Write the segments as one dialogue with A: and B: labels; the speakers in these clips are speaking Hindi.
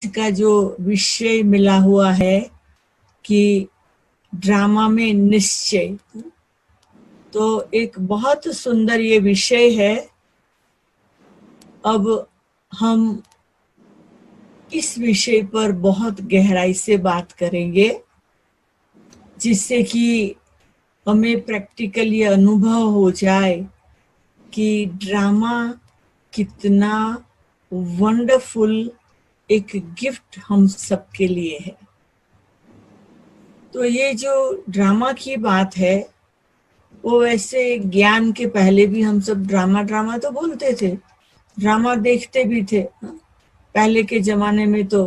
A: का जो विषय मिला हुआ है कि ड्रामा में निश्चय, तो एक बहुत सुंदर ये विषय है। अब हम इस विषय पर बहुत गहराई से बात करेंगे, जिससे कि हमें प्रैक्टिकली अनुभव हो जाए कि ड्रामा कितना वंडरफुल एक गिफ्ट हम सबके लिए है। तो ये जो ड्रामा की बात है, वो वैसे ज्ञान के पहले भी हम सब ड्रामा ड्रामा तो बोलते थे, ड्रामा देखते भी थे। पहले के जमाने में तो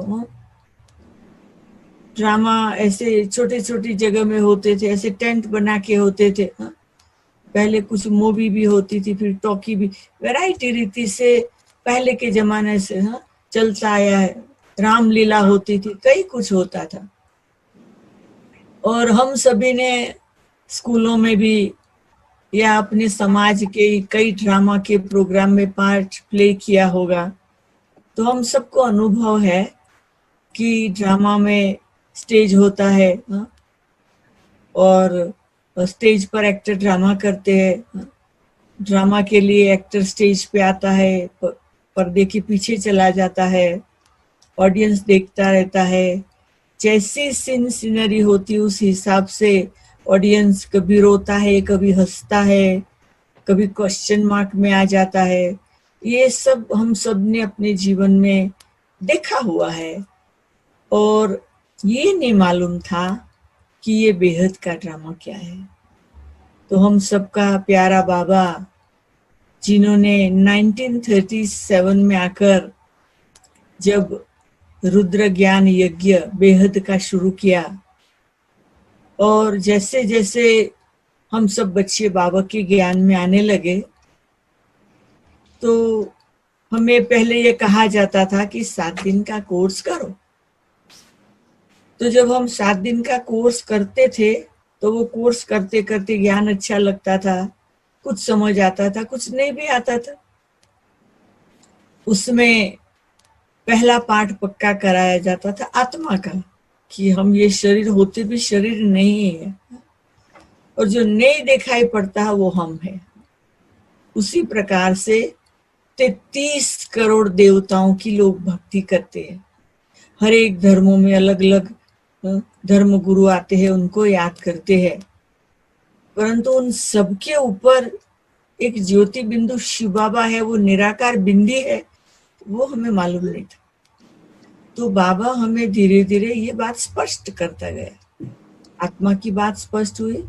A: ड्रामा ऐसे छोटे छोटी जगह में होते थे, ऐसे टेंट बना के होते थे। पहले कुछ मूवी भी होती थी, फिर टॉकी भी, वैरायटी रीति से पहले के जमाने से चलता आया है। रामलीला होती थी, कई कुछ होता था। और हम सभी ने स्कूलों में भी या अपने समाज के कई ड्रामा के प्रोग्राम में पार्ट प्ले किया होगा। तो हम सबको अनुभव है कि ड्रामा में स्टेज होता है और स्टेज पर एक्टर ड्रामा करते हैं। ड्रामा के लिए एक्टर स्टेज पे आता है, पर्दे के पीछे चला जाता है, ऑडियंस देखता रहता है। जैसी सीनरी होती उस हिसाब से ऑडियंस कभी रोता है, कभी हंसता है, कभी क्वेश्चन मार्क में आ जाता है। ये सब हम सब ने अपने जीवन में देखा हुआ है, और ये नहीं मालूम था कि ये बेहद का ड्रामा क्या है। तो हम सबका प्यारा बाबा, जिन्होंने 1937 में आकर जब रुद्र ज्ञान यज्ञ बेहद का शुरू किया, और जैसे जैसे हम सब बच्चे बाबा के ज्ञान में आने लगे, तो हमें पहले ये कहा जाता था कि 7 दिन का कोर्स करो। तो जब हम 7 दिन का कोर्स करते थे, तो वो कोर्स करते करते ज्ञान अच्छा लगता था, कुछ समझ आता था, कुछ नहीं भी आता था। उसमें पहला पाठ पक्का कराया जाता था आत्मा का, कि हम ये शरीर होते भी शरीर नहीं है, और जो नहीं दिखाई पड़ता है वो हम है। उसी प्रकार से 33 करोड़ देवताओं की लोग भक्ति करते हैं। हर एक धर्मों में अलग अलग धर्म गुरु आते हैं, उनको याद करते हैं, परंतु उन सबके ऊपर एक ज्योति बिंदु शिव बाबा है, वो निराकार बिंदी है, वो हमें मालूम नहीं था। तो बाबा हमें धीरे धीरे ये बात स्पष्ट करता गया। आत्मा की बात स्पष्ट हुई,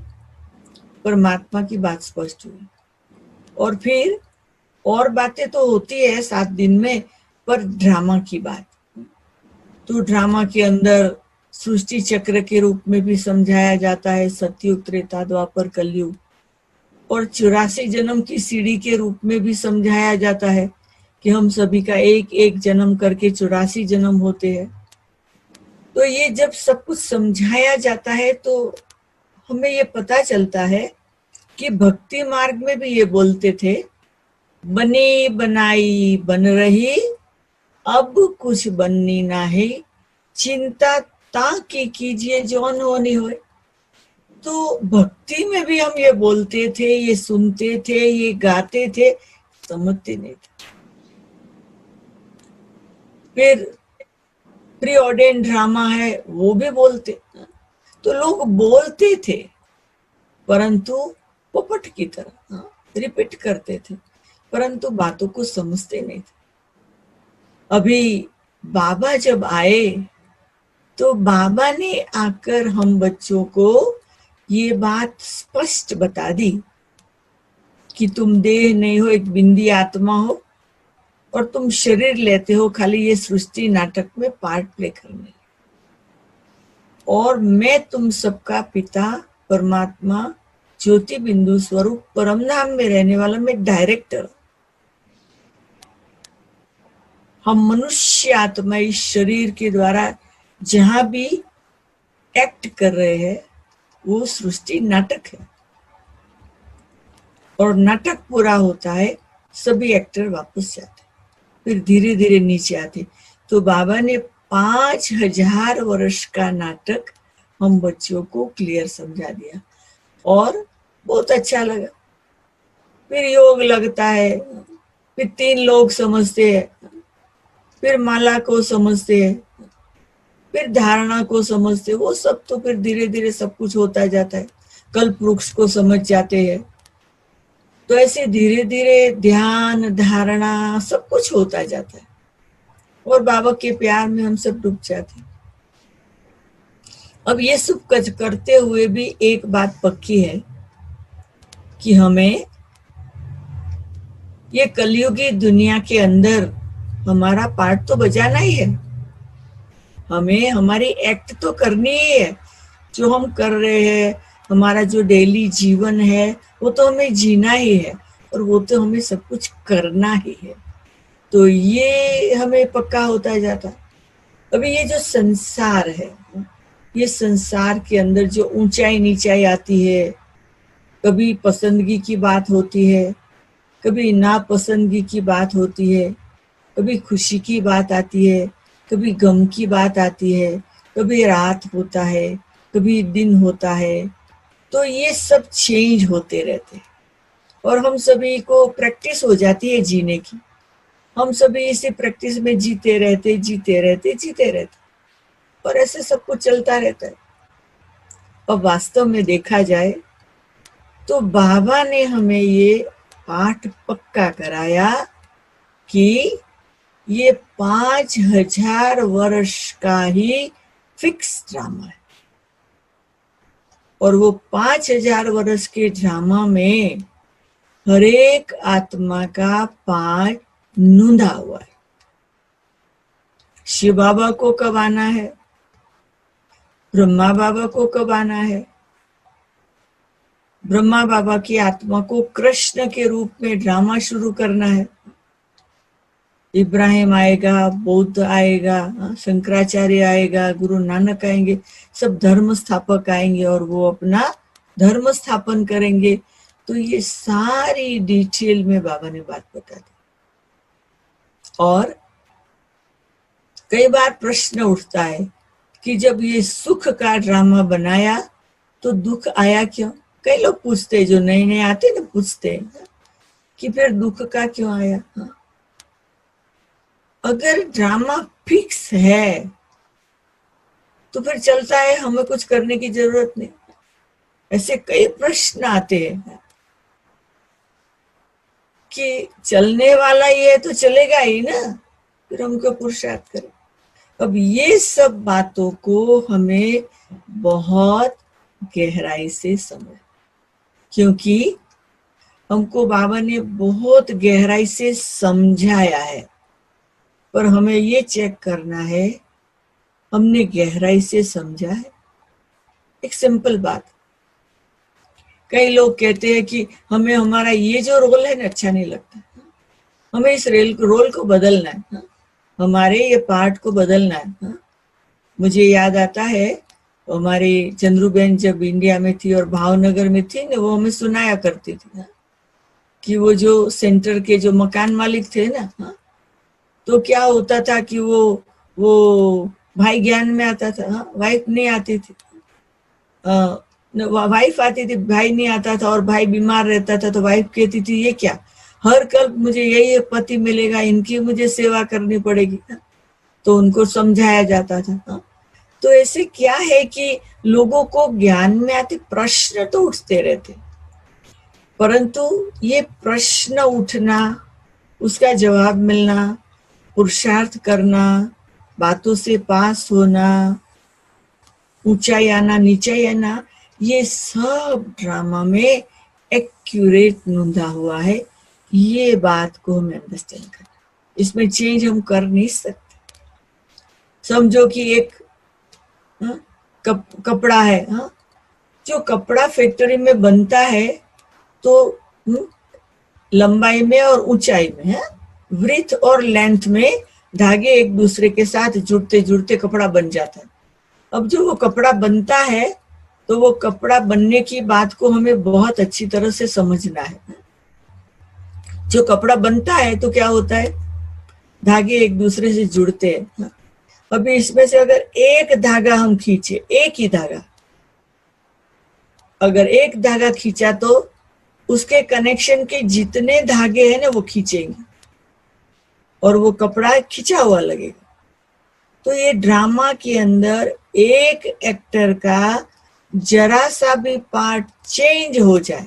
A: परमात्मा की बात स्पष्ट हुई, और फिर और बातें तो होती है 7 दिन में, पर ड्रामा की बात, तो ड्रामा के अंदर सृष्टि चक्र के रूप में भी समझाया जाता है, सतयुग त्रेता द्वापर कलयुग, और 84 जन्म की सीढ़ी के रूप में भी समझाया जाता है कि हम सभी का एक एक जन्म करके 84 जन्म होते हैं। तो ये जब सब कुछ समझाया जाता है, तो हमें ये पता चलता है कि भक्ति मार्ग में भी ये बोलते थे, बनी बनाई बन रही, अब कुछ बननी ना है, चिंता ताकि कीजिए जौन होनी होए। तो भक्ति में भी हम ये बोलते थे, ये सुनते थे, ये गाते थे, समझते नहीं थे। फिर प्री ऑर्डेन ड्रामा है, वो भी बोलते। तो लोग बोलते थे, परंतु पोपट की तरह रिपीट करते थे, परंतु बातों को समझते नहीं थे। अभी बाबा जब आए, तो बाबा ने आकर हम बच्चों को ये बात स्पष्ट बता दी कि तुम देह नहीं हो, एक बिंदी आत्मा हो, और तुम शरीर लेते हो खाली ये सृष्टि नाटक में पार्ट प्ले करने, और मैं तुम सबका पिता परमात्मा ज्योति बिंदु स्वरूप परम धाम में रहने वाला मैं डायरेक्टर। हम मनुष्य आत्मा इस शरीर के द्वारा जहां भी एक्ट कर रहे हैं, वो सृष्टि नाटक है, और नाटक पूरा होता है, सभी एक्टर वापस जाते, फिर धीरे धीरे नीचे आते। तो बाबा ने 5000 वर्ष का नाटक हम बच्चों को क्लियर समझा दिया और बहुत अच्छा लगा। फिर योग लगता है, फिर 3 लोग समझते हैं, फिर माला को समझते हैं, फिर धारणा को समझते, वो सब तो फिर धीरे धीरे सब कुछ होता जाता है। कल्प वृक्ष को समझ जाते हैं, तो ऐसे धीरे धीरे ध्यान धारणा सब कुछ होता जाता है और बाबा के प्यार में हम सब डूब जाते हैं। अब ये सब करते हुए भी एक बात पक्की है कि हमें ये कलयुगी दुनिया के अंदर हमारा पार्ट तो बजाना ही है। हमें हमारी एक्ट तो करनी ही है। जो हम कर रहे हैं, हमारा जो डेली जीवन है, वो तो हमें जीना ही है और वो तो हमें सब कुछ करना ही है। तो ये हमें पक्का होता जाता। अभी ये जो संसार है, ये संसार के अंदर जो ऊंचाई नीचाई आती है, कभी पसंदगी की बात होती है, कभी नापसंदगी की बात होती है, कभी खुशी की बात आती है, कभी गम की बात आती है, कभी रात होता है, कभी दिन होता है। तो ये सब चेंज होते रहते हैं और हम सभी को प्रैक्टिस हो जाती है जीने की। हम सभी इसी प्रैक्टिस में जीते रहते और ऐसे सब कुछ चलता रहता है। अब वास्तव में देखा जाए तो बाबा ने हमें ये पाठ पक्का कराया कि ये 5000 वर्ष का ही फिक्स ड्रामा है और वो 5000 वर्ष के ड्रामा में हर एक आत्मा का पार्ट नूंदा हुआ है। शिव बाबा को कब आना है, ब्रह्मा बाबा को कब आना है, ब्रह्मा बाबा की आत्मा को कृष्ण के रूप में ड्रामा शुरू करना है। इब्राहिम आएगा, बुद्ध आएगा, शंकराचार्य आएगा, गुरु नानक आएंगे, सब धर्म स्थापक आएंगे और वो अपना धर्म स्थापन करेंगे। तो ये सारी डिटेल में बाबा ने बात बता दी। और कई बार प्रश्न उठता है कि जब ये सुख का ड्रामा बनाया तो दुख आया क्यों? कई लोग पूछते हैं, जो नए नए आते ना पूछते हैं कि फिर दुख का क्यों आया। अगर ड्रामा फिक्स है तो फिर चलता है, हमें कुछ करने की जरूरत नहीं। ऐसे कई प्रश्न आते हैं कि चलने वाला ही है तो चलेगा ही ना, फिर हम क्यों पुरुषार्थ करें। अब ये सब बातों को हमें बहुत गहराई से समझ, क्योंकि हमको बाबा ने बहुत गहराई से समझाया है, पर हमें ये चेक करना है हमने गहराई से समझा है। एक सिंपल बात, कई लोग कहते हैं कि हमें हमारा ये जो रोल है ना अच्छा नहीं लगता, हमें इस रोल को बदलना है, हमारे ये पार्ट को बदलना है। मुझे याद आता है हमारी चंद्रूबेन जब इंडिया में थी और भावनगर में थी ना, वो हमें सुनाया करती थी कि वो जो सेंटर के जो मकान मालिक थे ना, तो क्या होता था कि वो भाई ज्ञान में आता था, वाइफ नहीं आती थी, वाइफ आती थी, भाई नहीं आता था, और भाई बीमार रहता था तो वाइफ कहती थी ये क्या, हर कल मुझे यही पति मिलेगा, इनकी मुझे सेवा करनी पड़ेगी। तो उनको समझाया जाता था। तो ऐसे क्या है कि लोगों को ज्ञान में आते प्रश्न तो उठते रहते, परंतु ये प्रश्न उठना, उसका जवाब मिलना, पुरुषार्थ करना, बातों से पास होना, ऊंचाई आना नीचाई आना, ये सब ड्रामा में एक्यूरेट नूंदा हुआ है। ये बात को हमें अंडरस्टैंड करना, इसमें चेंज हम कर नहीं सकते। समझो कि एक कपड़ा है, जो कपड़ा फैक्ट्री में बनता है तो लंबाई में और ऊंचाई में, विड्थ और लेंथ में धागे एक दूसरे के साथ जुड़ते जुड़ते कपड़ा बन जाता है। अब जो वो कपड़ा बनता है तो वो कपड़ा बनने की बात को हमें बहुत अच्छी तरह से समझना है। जो कपड़ा बनता है तो क्या होता है, धागे एक दूसरे से जुड़ते हैं अभी इसमें से अगर एक धागा हम खींचे, एक ही धागा, अगर एक धागा खींचा तो उसके कनेक्शन के जितने धागे हैं ना वो खींचेंगे और वो कपड़ा खिंचा हुआ लगेगा। तो ये ड्रामा के अंदर एक एक्टर का जरा सा भी पार्ट चेंज हो जाए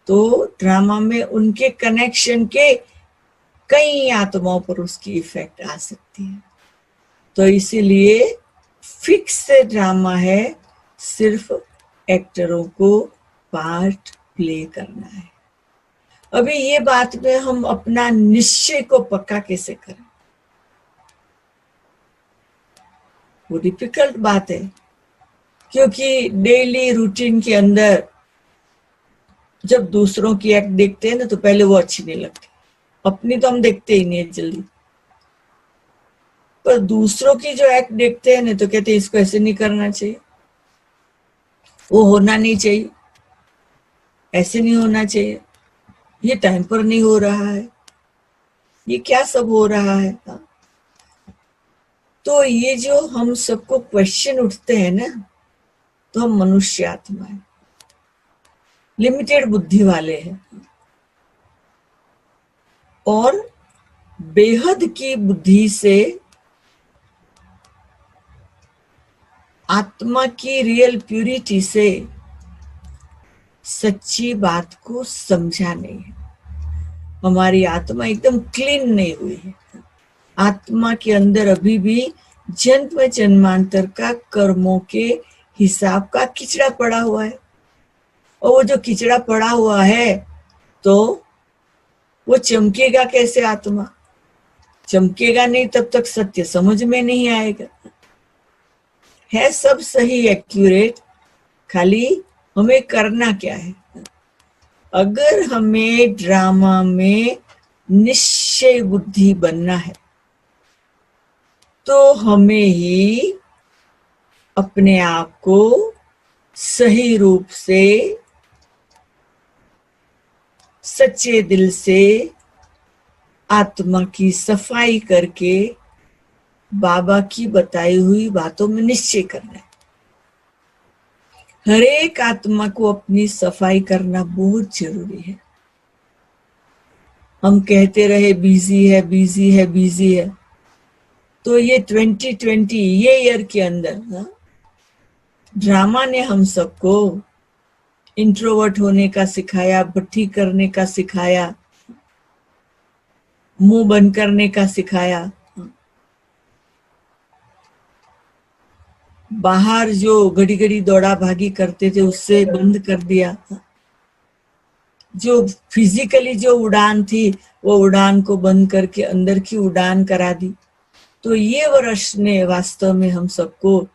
A: तो ड्रामा में उनके कनेक्शन के कई आत्माओं पर उसकी इफेक्ट आ सकती है। तो इसीलिए फिक्स ड्रामा है, सिर्फ एक्टरों को पार्ट प्ले करना है। अभी ये बात में हम अपना निश्चय को पक्का कैसे करें, वो डिफिकल्ट बात है, क्योंकि डेली रूटीन के अंदर जब दूसरों की एक्ट देखते हैं ना तो पहले वो अच्छी नहीं लगती, अपनी तो हम देखते ही नहीं है जल्दी, पर दूसरों की जो एक्ट देखते हैं ना तो कहते हैं इसको ऐसे नहीं करना चाहिए, वो होना नहीं चाहिए, ऐसे नहीं होना चाहिए, ये टाइम पर नहीं हो रहा है, ये क्या सब हो रहा है। तो ये जो हम सबको क्वेश्चन उठते हैं ना, तो हम मनुष्य आत्मा है, लिमिटेड बुद्धि वाले हैं और बेहद की बुद्धि से आत्मा की रियल प्यूरिटी से सच्ची बात को समझा नहीं है। हमारी आत्मा एकदम क्लीन नहीं हुई है, आत्मा के अंदर अभी भी जन्म जन्मांतर का कर्मों के हिसाब का किचड़ा पड़ा हुआ है, और वो जो किचड़ा पड़ा हुआ है तो वो चमकेगा कैसे? आत्मा चमकेगा नहीं तब तक सत्य समझ में नहीं आएगा। है सब सही एक्यूरेट, खाली हमें करना क्या है। अगर हमें ड्रामा में निश्चय बुद्धि बनना है तो हमें ही अपने आप को सही रूप से सच्चे दिल से आत्मा की सफाई करके बाबा की बताई हुई बातों में निश्चय करना है। हर एक आत्मा को अपनी सफाई करना बहुत जरूरी है। हम कहते रहे बिजी है बिजी है बिजी है, तो ये 2020 ये ईयर के अंदर ड्रामा ने हम सबको इंट्रोवर्ट होने का सिखाया, भट्टी करने का सिखाया, मुंह बंद करने का सिखाया, बाहर जो घड़ी घड़ी दौड़ा भागी करते थे उससे बंद कर दिया, जो फिजिकली जो उड़ान थी वो उड़ान को बंद करके अंदर की उड़ान करा दी। तो ये वर्ष ने वास्तव में हम सबको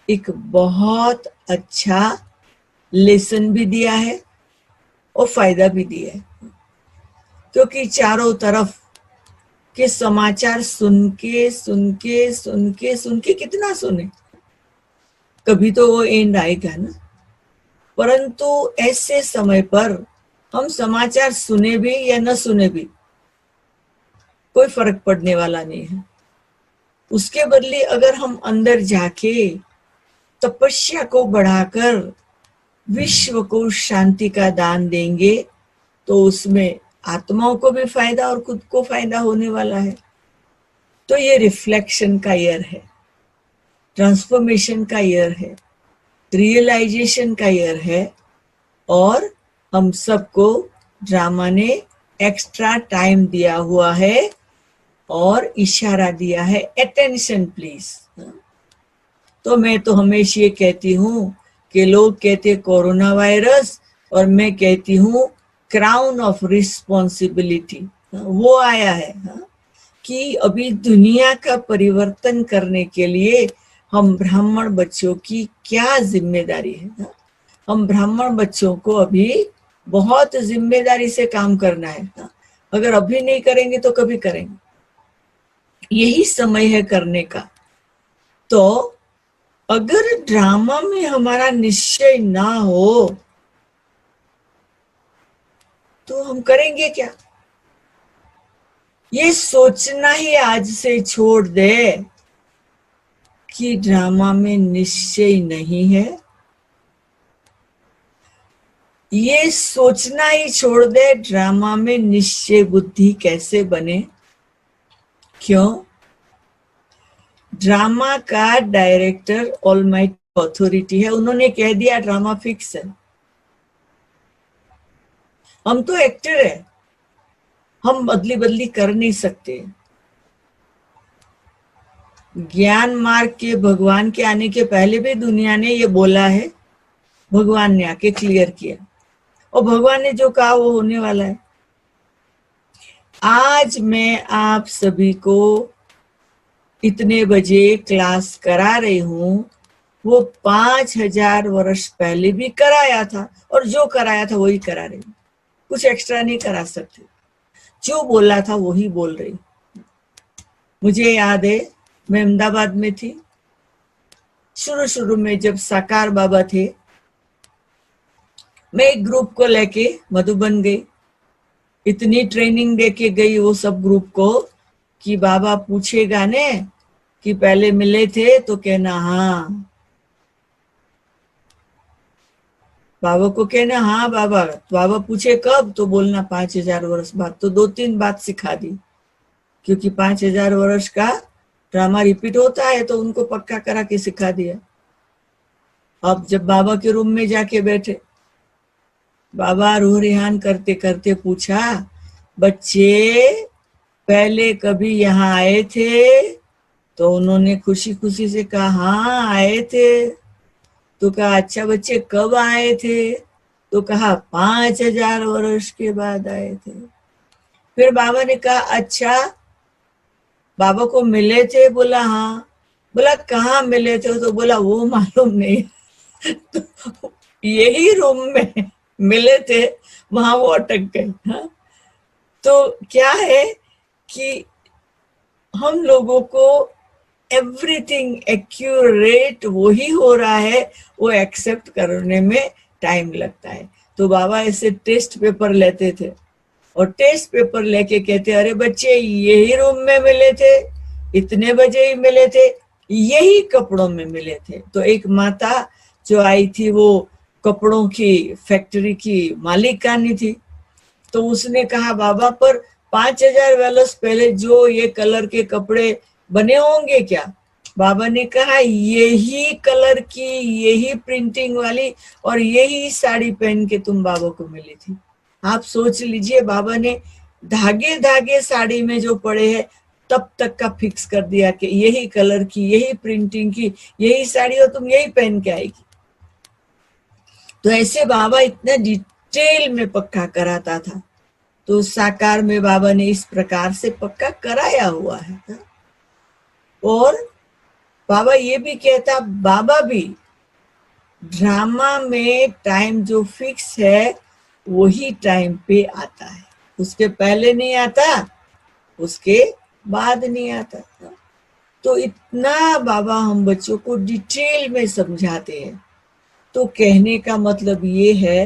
A: एक बहुत अच्छा लेसन भी दिया है और फायदा भी दिया है, क्योंकि चारों तरफ के समाचार सुन के सुन के सुन के सुन के कितना सुने, कभी तो वो एंड आएगा ना। परंतु ऐसे समय पर हम समाचार सुने भी या न सुने भी कोई फर्क पड़ने वाला नहीं है। उसके बदले अगर हम अंदर जाके तपस्या को बढ़ाकर विश्व को शांति का दान देंगे तो उसमें आत्माओं को भी फायदा और खुद को फायदा होने वाला है। तो ये रिफ्लेक्शन का ईयर है, ट्रांसफॉर्मेशन का ईयर है, रियलाइजेशन का ईयर है, और हम सबको ड्रामा ने एक्स्ट्रा टाइम दिया हुआ है और इशारा दिया है, अटेंशन प्लीज। तो मैं तो हमेशा ये कहती हूँ कि लोग कहते कोरोना वायरस और मैं कहती हूँ क्राउन ऑफ रिस्पॉन्सिबिलिटी वो आया है, कि अभी दुनिया का परिवर्तन करने के लिए हम ब्राह्मण बच्चों की क्या जिम्मेदारी है। हम ब्राह्मण बच्चों को अभी बहुत जिम्मेदारी से काम करना है। अगर अभी नहीं करेंगे तो कभी करेंगे, यही समय है करने का। तो अगर ड्रामा में हमारा निश्चय ना हो तो हम करेंगे क्या? ये सोचना ही आज से छोड़ दे कि ड्रामा में निश्चय नहीं है, ये सोचना ही छोड़ दे ड्रामा में निश्चय बुद्धि कैसे बने। क्यों? ड्रामा का डायरेक्टर ऑलमाइटी अथॉरिटी है, उन्होंने कह दिया ड्रामा फिक्स है। हम तो एक्टर है, हम बदली बदली कर नहीं सकते। ज्ञान मार्ग के भगवान के आने के पहले भी दुनिया ने ये बोला है, भगवान ने आके क्लियर किया, और भगवान ने जो कहा वो होने वाला है। आज मैं आप सभी को इतने बजे क्लास करा रही हूं, वो 5000 वर्ष पहले भी कराया था, और जो कराया था वही करा रही हूं, कुछ एक्स्ट्रा नहीं करा सकती। जो बोला था वही बोल रही। मुझे याद है, मैं अहमदाबाद में थी, शुरू में जब साकार बाबा थे, मैं एक ग्रुप को लेके मधुबन गई। इतनी ट्रेनिंग देके गई वो सब ग्रुप को कि बाबा पूछेगा ने कि पहले मिले थे तो कहना हाँ, बाबा को कहना हाँ बाबा, बाबा पूछे कब तो बोलना 5000 वर्ष बाद। तो 2-3 बात सिखा दी, क्योंकि 5000 वर्ष का ड्रामा रिपीट होता है तो उनको पक्का करा के सिखा दिया। अब जब बाबा के रूम में जाके बैठे, बाबा रूह रिहान करते करते पूछा, बच्चे पहले कभी यहाँ आए थे? तो उन्होंने खुशी खुशी से कहा हाँ आए थे। तो कहा अच्छा बच्चे कब आए थे? तो कहा 5000 वर्ष के बाद आए थे। फिर बाबा ने कहा अच्छा बाबा को मिले थे? बोला हाँ। बोला कहाँ मिले थे? तो बोला वो मालूम नहीं। तो यही रूम में मिले थे, वहां वो अटक गए। हाँ? तो क्या है कि हम लोगों को एवरीथिंग एक्यूरेट वही हो रहा है, वो एक्सेप्ट करने में टाइम लगता है। तो बाबा ऐसे टेस्ट पेपर लेते थे और टेस्ट पेपर लेके कहते अरे बच्चे यही रूम में मिले थे, इतने बजे ही मिले थे, यही कपड़ों में मिले थे। तो एक माता जो आई थी वो कपड़ों की फैक्ट्री की मालिकानी थी, तो उसने कहा बाबा पर 5000 वर्ष पहले जो ये कलर के कपड़े बने होंगे क्या? बाबा ने कहा यही कलर की, यही प्रिंटिंग वाली और यही साड़ी पहन के तुम बाबा को मिली थी। आप सोच लीजिए, बाबा ने धागे धागे साड़ी में जो पड़े हैं तब तक का फिक्स कर दिया कि यही कलर की, यही प्रिंटिंग की, यही साड़ी और तुम यही पहन के आएगी। तो ऐसे बाबा इतना डिटेल में पक्का कराता था। तो साकार में बाबा ने इस प्रकार से पक्का कराया हुआ है। और बाबा ये भी कहता, बाबा भी ड्रामा में टाइम जो फिक्स है वही टाइम पे आता है, उसके पहले नहीं आता, उसके बाद नहीं आता। तो इतना बाबा हम बच्चों को डिटेल में समझाते हैं। तो कहने का मतलब ये है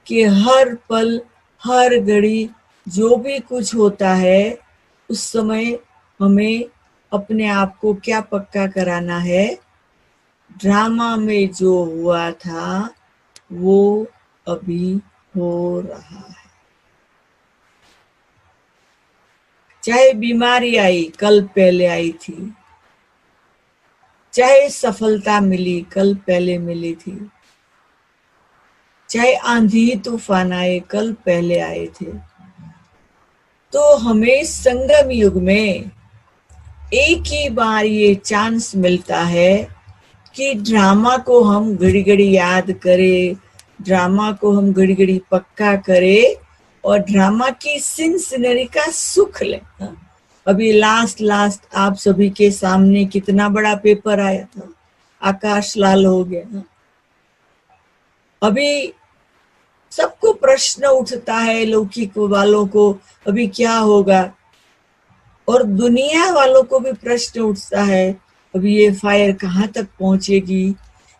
A: कि हर पल हर घड़ी जो भी कुछ होता है उस समय हमें अपने आप को क्या पक्का कराना है, ड्रामा में जो हुआ था वो अभी हो रहा है। चाहे बीमारी आई कल पहले आई थी, चाहे सफलता मिली कल पहले मिली थी, चाहे आंधी तूफान आए कल पहले आए थे। तो हमें संगम युग में एक ही बार ये चांस मिलता है कि ड्रामा को हम घड़ी घड़ी याद करें, ड्रामा को हम घड़ी घड़ी पक्का करें और ड्रामा की सिनसिनरी का सुख लें। अभी लास्ट आप सभी के सामने कितना बड़ा पेपर आया था, आकाश लाल हो गया। अभी सबको प्रश्न उठता है, लौकिक वालों को अभी क्या होगा, और दुनिया वालों को भी प्रश्न उठता है अभी ये फायर कहाँ तक पहुंचेगी।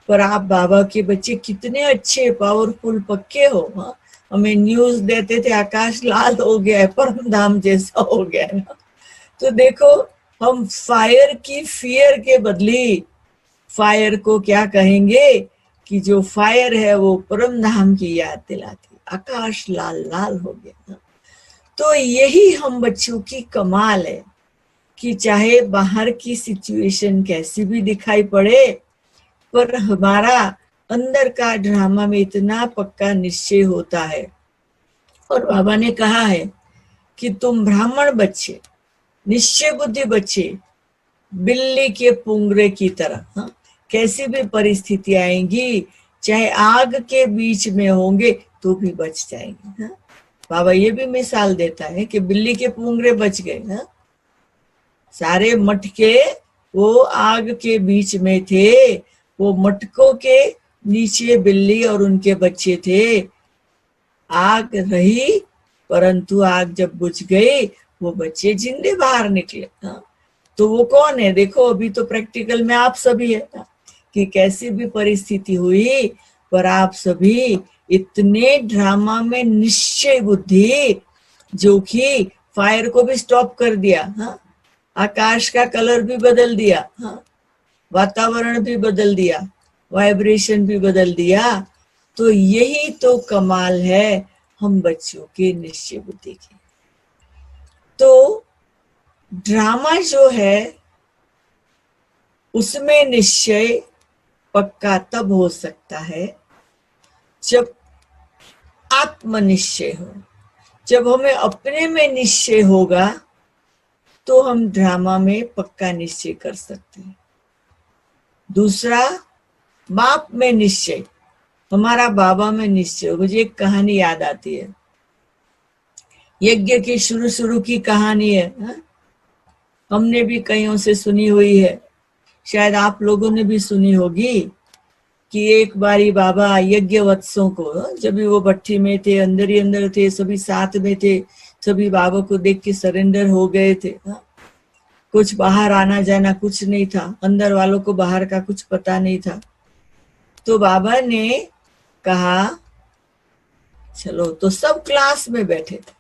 A: पर आप बाबा के बच्चे कितने अच्छे पावरफुल पक्के हो। हाँ? हमें न्यूज देते थे आकाश लाल हो गया है, परम धाम जैसा हो गया है ना। तो देखो हम फायर की फियर के बदली फायर को क्या कहेंगे कि जो फायर है वो परम धाम की याद दिलाती, आकाश लाल लाल हो गया। तो यही हम बच्चों की कमाल है कि चाहे बाहर की सिचुएशन कैसी भी दिखाई पड़े, पर हमारा अंदर का ड्रामा में इतना पक्का निश्चय होता है। और बाबा ने कहा है कि तुम ब्राह्मण बच्चे, निश्चय बुद्धि बच्चे, बिल्ली के पुंगरे की तरह, हाँ, कैसी भी परिस्थिति आएंगी, चाहे आग के बीच में होंगे तो भी बच जाएंगे। हाँ? बाबा ये भी मिसाल देता है कि बिल्ली के पुंगरे बच गए। हाँ? सारे मटके वो आग के बीच में थे, वो मटकों के नीचे बिल्ली और उनके बच्चे थे। आग रही, परंतु आग जब बुझ गई वो बच्चे जिंदे बाहर निकले। हाँ? तो वो कौन है? देखो अभी तो प्रैक्टिकल में आप सभी है कि कैसी भी परिस्थिति हुई पर आप सभी इतने ड्रामा में निश्चय बुद्धि, जो कि फायर को भी स्टॉप कर दिया। हाँ? आकाश का कलर भी बदल दिया। हाँ? वातावरण भी बदल दिया, वाइब्रेशन भी बदल दिया। तो यही तो कमाल है हम बच्चों के निश्चय बुद्धि की। तो ड्रामा जो है उसमें निश्चय पक्का तब हो सकता है जब आत्मनिश्चय हो। जब हमें अपने में निश्चय होगा तो हम ड्रामा में पक्का निश्चय कर सकते हैं। दूसरा, बाप में निश्चय, हमारा बाबा में निश्चय। मुझे एक कहानी याद आती है, यज्ञ की शुरू की कहानी है। हा? हमने भी कईयों से सुनी हुई है, शायद आप लोगों ने भी सुनी होगी कि एक बारी बाबा यज्ञ वत्सों को, जब भी वो भट्टी में थे, अंदर ही अंदर थे, सभी साथ में थे, सभी बाबा को देख के सरेंडर हो गए थे। हा? कुछ बाहर आना जाना कुछ नहीं था, अंदर वालों को बाहर का कुछ पता नहीं था। तो बाबा ने कहा चलो, तो सब क्लास में बैठे थे।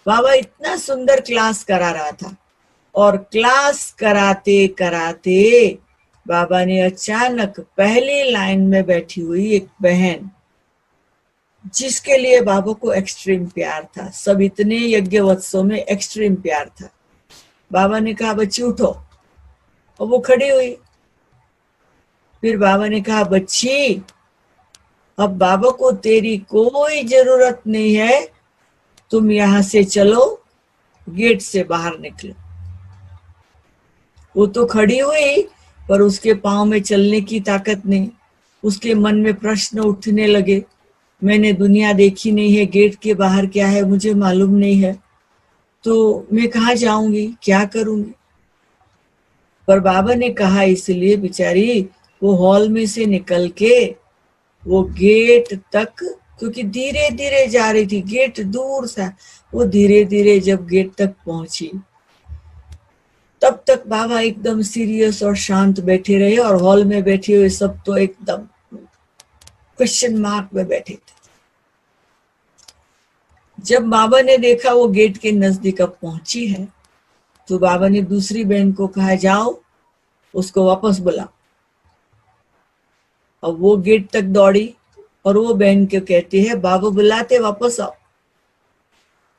A: बाबा इतना सुंदर क्लास करा रहा था, और क्लास कराते कराते बाबा ने अचानक पहली लाइन में बैठी हुई एक बहन, जिसके लिए बाबा को एक्सट्रीम प्यार था, सब इतने यज्ञ वत्सों में एक्सट्रीम प्यार था, बाबा ने कहा बच्ची उठो, और वो खड़ी हुई। फिर बाबा ने कहा बच्ची, अब बाबा को तेरी कोई जरूरत नहीं है, तुम यहां से चलो, गेट से बाहर निकलो। वो तो खड़ी हुई, पर उसके पांव में चलने की ताकत नहीं। उसके मन में प्रश्न उठने लगे, मैंने दुनिया देखी नहीं है, गेट के बाहर क्या है मुझे मालूम नहीं है, तो मैं कहाँ जाऊंगी, क्या करूंगी। पर बाबा ने कहा, इसलिए बेचारी वो हॉल में से निकल के वो गेट तक, क्योंकि धीरे धीरे जा रही थी, गेट दूर था, वो धीरे धीरे जब गेट तक पहुंची, तब तक बाबा एकदम सीरियस और शांत बैठे रहे, और हॉल में बैठे हुए सब तो एकदम क्वेश्चन मार्क में बैठे थे। जब बाबा ने देखा वो गेट के नजदीक अब पहुंची है, तो बाबा ने दूसरी बहन को कहा, जाओ उसको वापस बुलाओ। अब वो गेट तक दौड़ी, और वो बहन को कहती है, बाबा बुलाते, वापस आओ।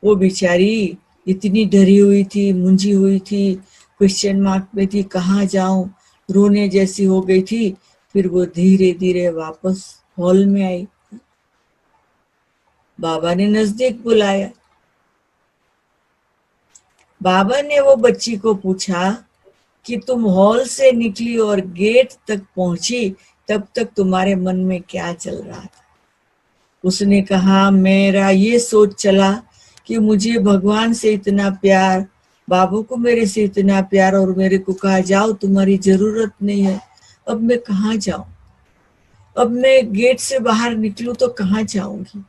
A: वो बेचारी इतनी डरी हुई थी, मुंझी हुई थी, क्वेश्चन मार्क में थी, कहाँ जाऊं, रोने जैसी हो गई थी। फिर वो धीरे धीरे वापस हॉल में आई। बाबा ने नजदीक बुलाया। बाबा ने वो बच्ची को पूछा कि तुम हॉल से निकली और गेट तक पहुंची, तब तक तुम्हारे मन में क्या चल रहा था? उसने कहा, मेरा ये सोच चला कि मुझे भगवान से इतना प्यार, बाबू को मेरे से इतना प्यार, और मेरे को कहा जाओ तुम्हारी जरूरत नहीं है, अब मैं कहाँ जाऊं? अब मैं गेट से बाहर निकलूं तो कहाँ जाऊंगी?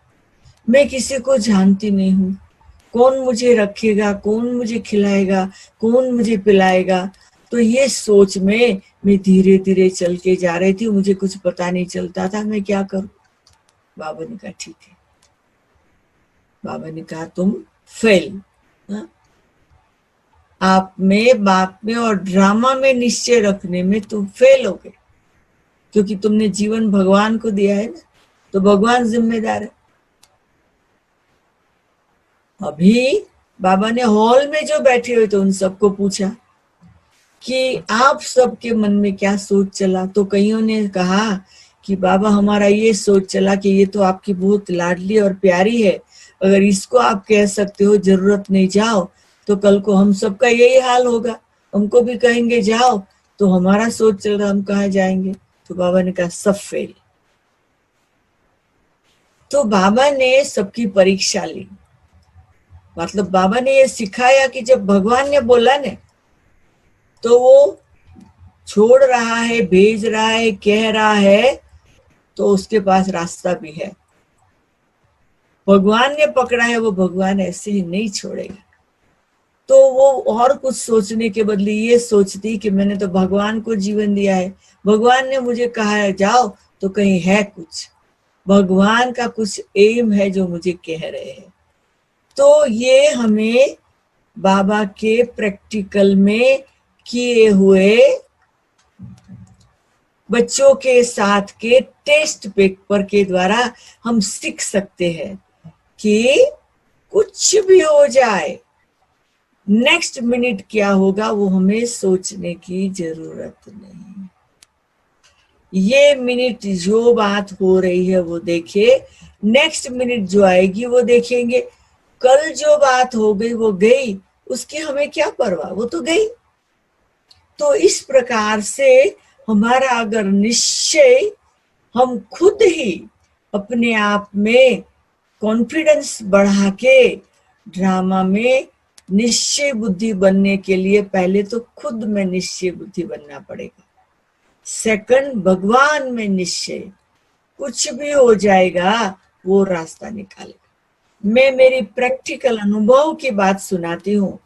A: मैं किसी को जानती नहीं हूँ, कौन मुझे रखेगा, कौन मुझे खिलाएगा, कौन मुझे पिलाएगा? तो ये सोच में मैं धीरे धीरे चल के जा रही थी, मुझे कुछ पता नहीं चलता था मैं क्या करूं। बाबा ने कहा ठीक है। बाबा ने कहा तुम फेल, आप में, बाप में और ड्रामा में निश्चय रखने में तुम फेल हो गए, क्योंकि तुमने जीवन भगवान को दिया है ना, तो भगवान जिम्मेदार है। अभी बाबा ने हॉल में जो बैठे हुए थे उन सबको पूछा कि आप सबके मन में क्या सोच चला, तो कईयों ने कहा कि बाबा हमारा ये सोच चला कि ये तो आपकी बहुत लाडली और प्यारी है, अगर इसको आप कह सकते हो जरूरत नहीं जाओ, तो कल को हम सबका यही हाल होगा, हमको भी कहेंगे जाओ, तो हमारा सोच चल रहा हम कहाँ जाएंगे। तो बाबा ने कहा सब फेल। तो बाबा ने सबकी परीक्षा ली, मतलब बाबा ने ये सिखाया कि जब भगवान ने बोला ने तो वो छोड़ रहा है, भेज रहा है, कह रहा है, तो उसके पास रास्ता भी है। भगवान ने पकड़ा है, वो भगवान ऐसे ही नहीं छोड़ेगा। तो वो और कुछ सोचने के बदले ये सोचती कि मैंने तो भगवान को जीवन दिया है, भगवान ने मुझे कहा है जाओ, तो कहीं है कुछ, भगवान का कुछ एम है जो मुझे कह रहे हैं। तो ये हमें बाबा के प्रैक्टिकल में किए हुए बच्चों के साथ के टेस्ट पेपर के द्वारा हम सीख सकते हैं कि कुछ भी हो जाए, नेक्स्ट मिनट क्या होगा वो हमें सोचने की जरूरत नहीं। ये मिनट जो बात हो रही है वो देखिए, नेक्स्ट मिनट जो आएगी वो देखेंगे। कल जो बात हो गई वो गई, उसकी हमें क्या परवाह, वो तो गई। तो इस प्रकार से हमारा अगर निश्चय, हम खुद ही अपने आप में कॉन्फिडेंस बढ़ा के ड्रामा में निश्चय बुद्धि बनने के लिए पहले तो खुद में निश्चय बुद्धि बनना पड़ेगा। सेकंड, भगवान में निश्चय, कुछ भी हो जाएगा वो रास्ता निकालेगा। मैं मेरी प्रैक्टिकल अनुभव की बात सुनाती हूँ।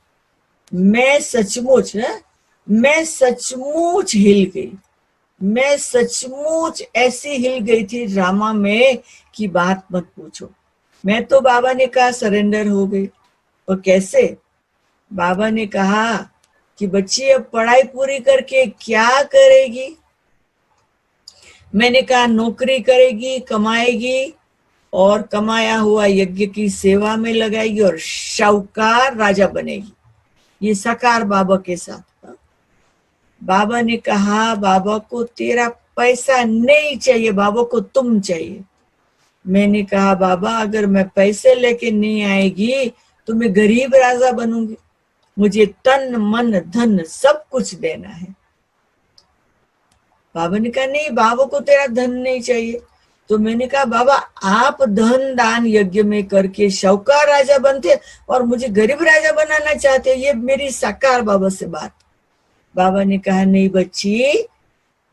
A: मैं सचमुच हिल गई, मैं सचमुच ऐसी हिल गई थी ड्रामा में कि बात मत पूछो। मैं तो बाबा ने कहा सरेंडर हो गई। और कैसे? बाबा ने कहा कि बच्ची अब पढ़ाई पूरी करके क्या करेगी? मैंने कहा नौकरी करेगी, कमाएगी और कमाया हुआ यज्ञ की सेवा में लगाएगी और शाहूकार राजा बनेगी। ये साकार बाबा के साथ। बाबा ने कहा बाबा को तेरा पैसा नहीं चाहिए, बाबा को तुम चाहिए। मैंने कहा बाबा अगर मैं पैसे लेके नहीं आएगी तो मैं गरीब राजा बनूंगी, मुझे तन मन धन सब कुछ देना है। बाबा ने कहा नहीं, बाबा को तेरा धन नहीं चाहिए। तो मैंने कहा बाबा आप धन दान यज्ञ में करके शाहूकार राजा बनते और मुझे गरीब राजा बनाना चाहते, ये मेरी साकार बाबा से बात। बाबा ने कहा नहीं बच्ची,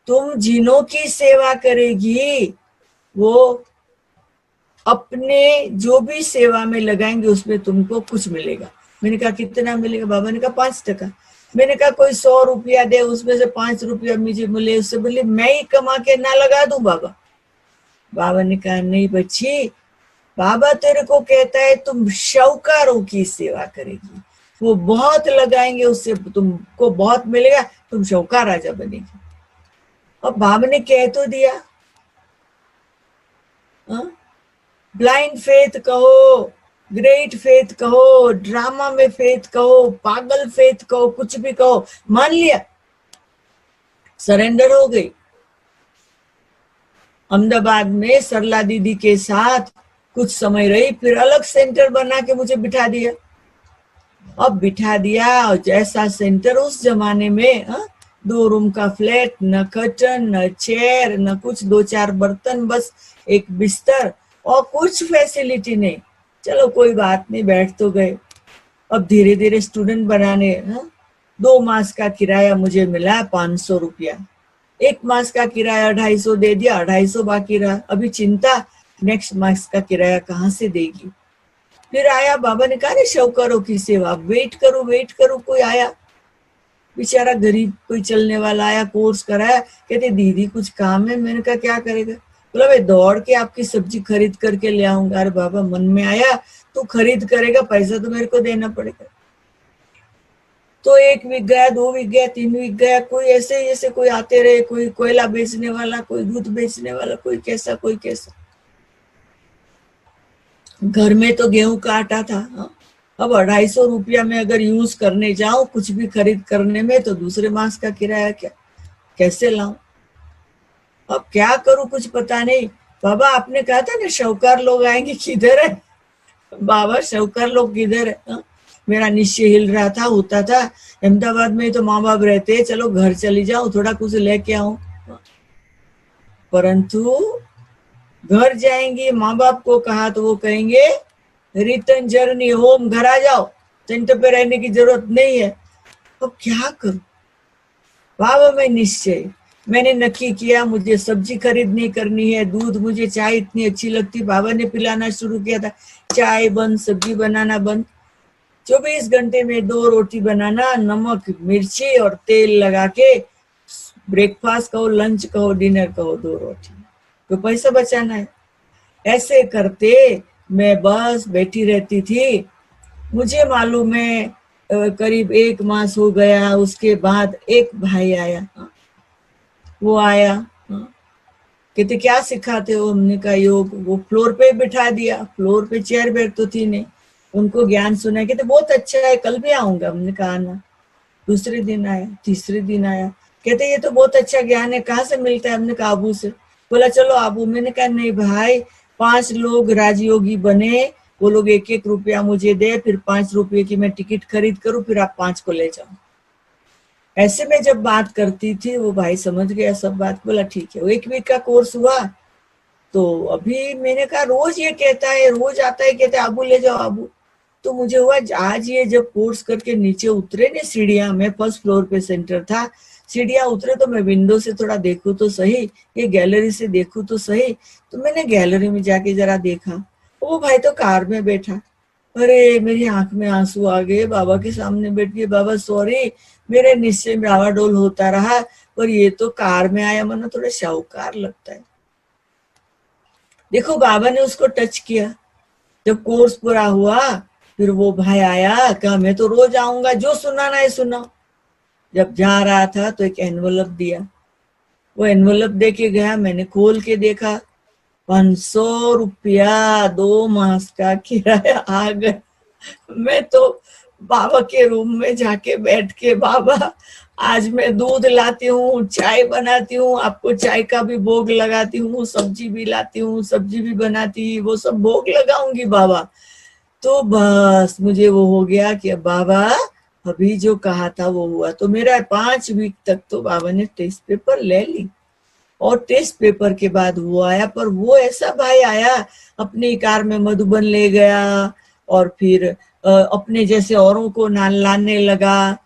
A: तुम जिनों की सेवा करेगी वो अपने जो भी सेवा में लगाएंगे उसमें तुमको कुछ मिलेगा। मैंने कहा कितना मिलेगा? बाबा ने कहा 5%। मैंने कहा कोई 100 रुपया दे, उसमें से 5 रुपया मुझे मिले, उससे बोले मैं ही कमा के ना लगा दूं बाबा। बाबा ने कहा नहीं बच्ची, बाबा तेरे को कहता है तुम शाहूकारों की सेवा करेगी, वो बहुत लगाएंगे, उससे तुमको बहुत मिलेगा, तुम शाहूकार राजा बनेगी। अब बाबा ने कह तो दिया। ब्लाइंड फेथ कहो, ग्रेट फेथ कहो, ड्रामा में फेथ कहो, पागल फेथ कहो, कुछ भी कहो, मान लिया, सरेंडर हो गई। अहमदाबाद में सरला दीदी के साथ कुछ समय रही, फिर अलग सेंटर बना के मुझे बिठा दिया। अब बिठा दिया और जैसा सेंटर उस जमाने में 2 रूम का फ्लैट, न कर्टन, न चेयर, न कुछ, 2-4 बर्तन, बस एक बिस्तर और कुछ फैसिलिटी नहीं। चलो कोई बात नहीं, बैठ तो गए। अब धीरे धीरे स्टूडेंट बनाने 2 मास का किराया मुझे मिला 500 रुपया, 1 मास का किराया 250 दे दिया, 250 बाकी रहा। अभी चिंता नेक्स्ट मास का किराया कहाँ से देगी। फिर आया, बाबा ने कहा शाहूकारों की सेवा, वेट करो, कोई आया, बेचारा गरीब कोई चलने वाला आया, कोर्स कराया, कहते दीदी कुछ काम है। मैंने कहा क्या करेगा? बोला मैं दौड़ के आपकी सब्जी खरीद करके ले आऊंगा। अरे बाबा मन में आया, तू खरीद करेगा, पैसा तो मेरे को देना पड़ेगा। तो 1 वीक गया, 2 वीक गया, 3 वीक गया, कोई ऐसे ऐसे कोई आते रहे, कोई कोयला बेचने वाला, कोई दूध बेचने वाला, कोई कैसा कोई कैसा। घर में तो गेहूं का आटा था। अब 250 रुपया में अगर यूज करने जाऊं कुछ भी खरीद करने में, तो दूसरे मास का किराया क्या, कैसे लाऊं। अब क्या करूं कुछ पता नहीं। बाबा आपने कहा था ना शाहूकार लोग आएंगे, किधर है बाबा, शाहूकार लोग किधर है। मेरा निश्चय हिल रहा था, होता था अहमदाबाद में तो माँ बाप रहते हैं, चलो घर चली जाऊं, थोड़ा कुछ लेके आऊं। परंतु घर जाएंगे, माँ बाप को कहा तो वो कहेंगे रिटर्न जर्नी होम, घर आ जाओ, सेंटर पे रहने की जरूरत नहीं है। अब क्या करूं बाबा, मैं निश्चय मैंने नक्की किया, मुझे सब्जी खरीदनी करनी है, दूध, मुझे चाय इतनी अच्छी लगती, बाबा ने पिलाना शुरू किया था, चाय बंद, सब्जी बनाना बंद, 24 घंटे में 2 रोटी बनाना, नमक मिर्ची और तेल लगा के, ब्रेकफास्ट कहो, लंच कहो, डिनर कहो, 2 रोटी, तो पैसा बचाना है। ऐसे करते मैं बस बैठी रहती थी। मुझे मालूम है करीब 1 मास हो गया, उसके बाद एक भाई आया। वो आया, कहते क्या सिखाते हो, हमने कहा योग। वो फ्लोर पे बिठा दिया, फ्लोर पे चेयर बैठ तो थी नहीं, उनको ज्ञान सुना, कहते बहुत अच्छा है, कल भी आऊंगा। हमने कहा ना। दूसरे दिन आया, तीसरे दिन आया, कहते ये तो बहुत अच्छा ज्ञान है, कहाँ से मिलता है। हमने कहा आबू से। बोला चलो आबू। मैंने कहा नहीं भाई, 5 लोग राजयोगी बने, वो लोग 1-1 रुपया मुझे दे, फिर 5 रुपये की मैं टिकट खरीद करूं, फिर आप 5 को ले जाओ। ऐसे में जब बात करती थी, वो भाई समझ गया सब बात। बोला ठीक है। वो 1 वीक का कोर्स हुआ। तो अभी मैंने कहा रोज ये कहता है, रोज आता है, कहता है आबू ले जाओ आबू। तो मुझे हुआ आज ये जब कोर्स करके नीचे उतरे ने सीढ़ियां, में 1st फ्लोर पे सेंटर था, सीढ़ियां उतरे तो मैं विंडो से थोड़ा देखूं तो सही, ये गैलरी से देखूं तो सही। तो मैंने गैलरी में जाके जरा देखा, वो भाई तो कार में बैठा। अरे मेरी आंख में आंसू आ गए, बाबा के सामने बैठ गए। बाबा सॉरी, मेरे निश्चय में आवाडोल होता रहा, पर ये तो कार में आया, मना थोड़ा शाहूकार लगता है। देखो बाबा ने उसको टच किया। जब कोर्स पूरा हुआ, फिर वो भाई आया, कहा मैं तो रोज आऊंगा, जो सुनाना है सुनाओ। जब जा रहा था तो एक एनवलप दिया, वो एनवलप दे के गया। मैंने खोल के देखा, 500 रुपया 2 मास का किराया आ गया। मैं तो बाबा के रूम में जाके बैठ के, बाबा आज मैं दूध लाती हूँ, चाय बनाती हूँ, आपको चाय का भी भोग लगाती हूँ, सब्जी भी लाती हूँ, सब्जी भी बनाती, वो सब भोग लगाऊंगी बाबा। तो बस मुझे वो हो गया कि बाबा अभी जो कहा था वो हुआ। तो मेरा 5 वीक तक तो बाबा ने टेस्ट पेपर ले ली, और टेस्ट पेपर के बाद वो आया। पर वो ऐसा भाई आया, अपनी कार में मधुबन ले गया, और फिर अपने जैसे औरों को लाने लगा,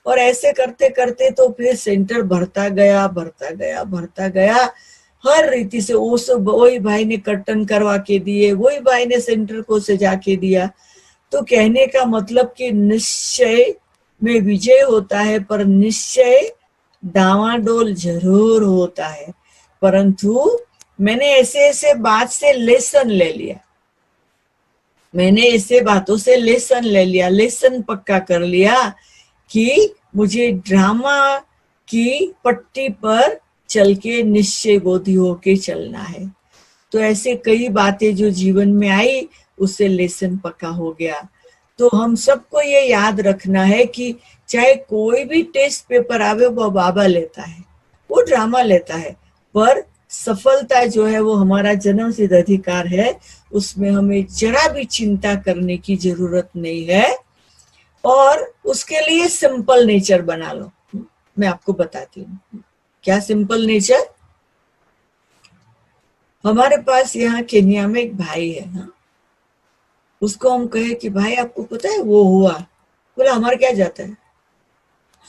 A: और ऐसे करते करते तो फिर सेंटर भरता गया, भरता गया, भरता गया। हर रीति से वो सब वही भाई ने कर्टन करवा के दिए, वही भाई ने सेंटर को सजा के दिया। तो कहने का मतलब कि निश्चय में विजय होता है, पर निश्चय डावाडोल जरूर होता है। परंतु मैंने ऐसे ऐसे बात से लेसन ले लिया, मैंने ऐसे बातों से लेसन ले लिया, लेसन पक्का कर लिया कि मुझे ड्रामा की पट्टी पर चल के निश्चय बोधी होके चलना है। तो ऐसे कई बातें जो जीवन में आई, उससे लेसन पक्का हो गया। तो हम सबको ये याद रखना है कि चाहे कोई भी टेस्ट पेपर आवे, वो बाबा लेता है, वो ड्रामा लेता है, पर सफलता जो है वो हमारा जन्म सिद्ध अधिकार है, उसमें हमें जरा भी चिंता करने की जरूरत नहीं है। और उसके लिए सिंपल नेचर बना लो। मैं आपको बताती हूँ क्या सिंपल नेचर। हमारे पास यहाँ केन्या में एक भाई है, हाँ? उसको हम कहे कि भाई आपको पता है वो हुआ, बोला हमारा क्या जाता है।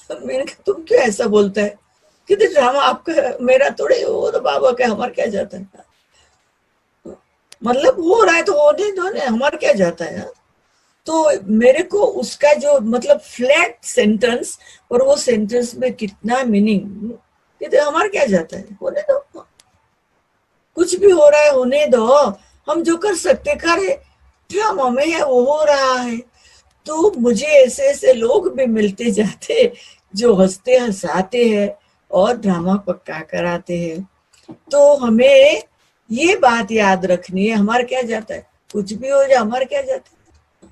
A: मैंने कहा तुम क्यों ऐसा बोलता है, कहते ड्रामा आपका मेरा थोड़े, वो तो बाबा का, हमारा क्या जाता है। मतलब हो रहा है तो होने दो ना, हमारा क्या जाता है। तो मेरे को उसका जो मतलब फ्लैट सेंटेंस, और वो सेंटेंस में कितना मीनिंग, कहते हमारा क्या जाता है, होने दो, कुछ भी हो रहा है होने दो, हम जो कर सकते करे, ड्रामा में है वो हो रहा है। तो मुझे ऐसे ऐसे लोग भी मिलते जाते जो हंसते हंसाते हैं और ड्रामा पक्का कराते हैं। तो हमें ये बात याद रखनी है, हमारा क्या जाता है, कुछ भी हो जाए हमारा क्या जाता है,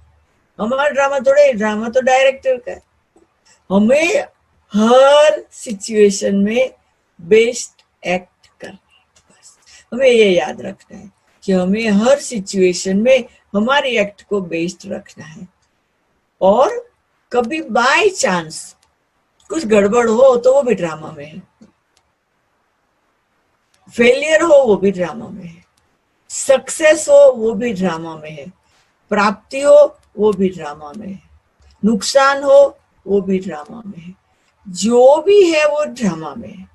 A: हमारा ड्रामा थोड़े, ड्रामा तो डायरेक्टर का है। हमें हर सिचुएशन में बेस्ट एक्ट करना है, बस हमें ये याद रखना है कि हमें हर सिचुएशन में हमारी एक्ट को बेस्ट रखना है। और कभी बाय चांस कुछ गड़बड़ हो तो वो भी ड्रामा में है, फेलियर हो वो भी ड्रामा में है, सक्सेस हो वो भी ड्रामा में है, प्राप्ति हो वो भी ड्रामा में है, नुकसान हो वो भी ड्रामा में है, जो भी है वो ड्रामा में है।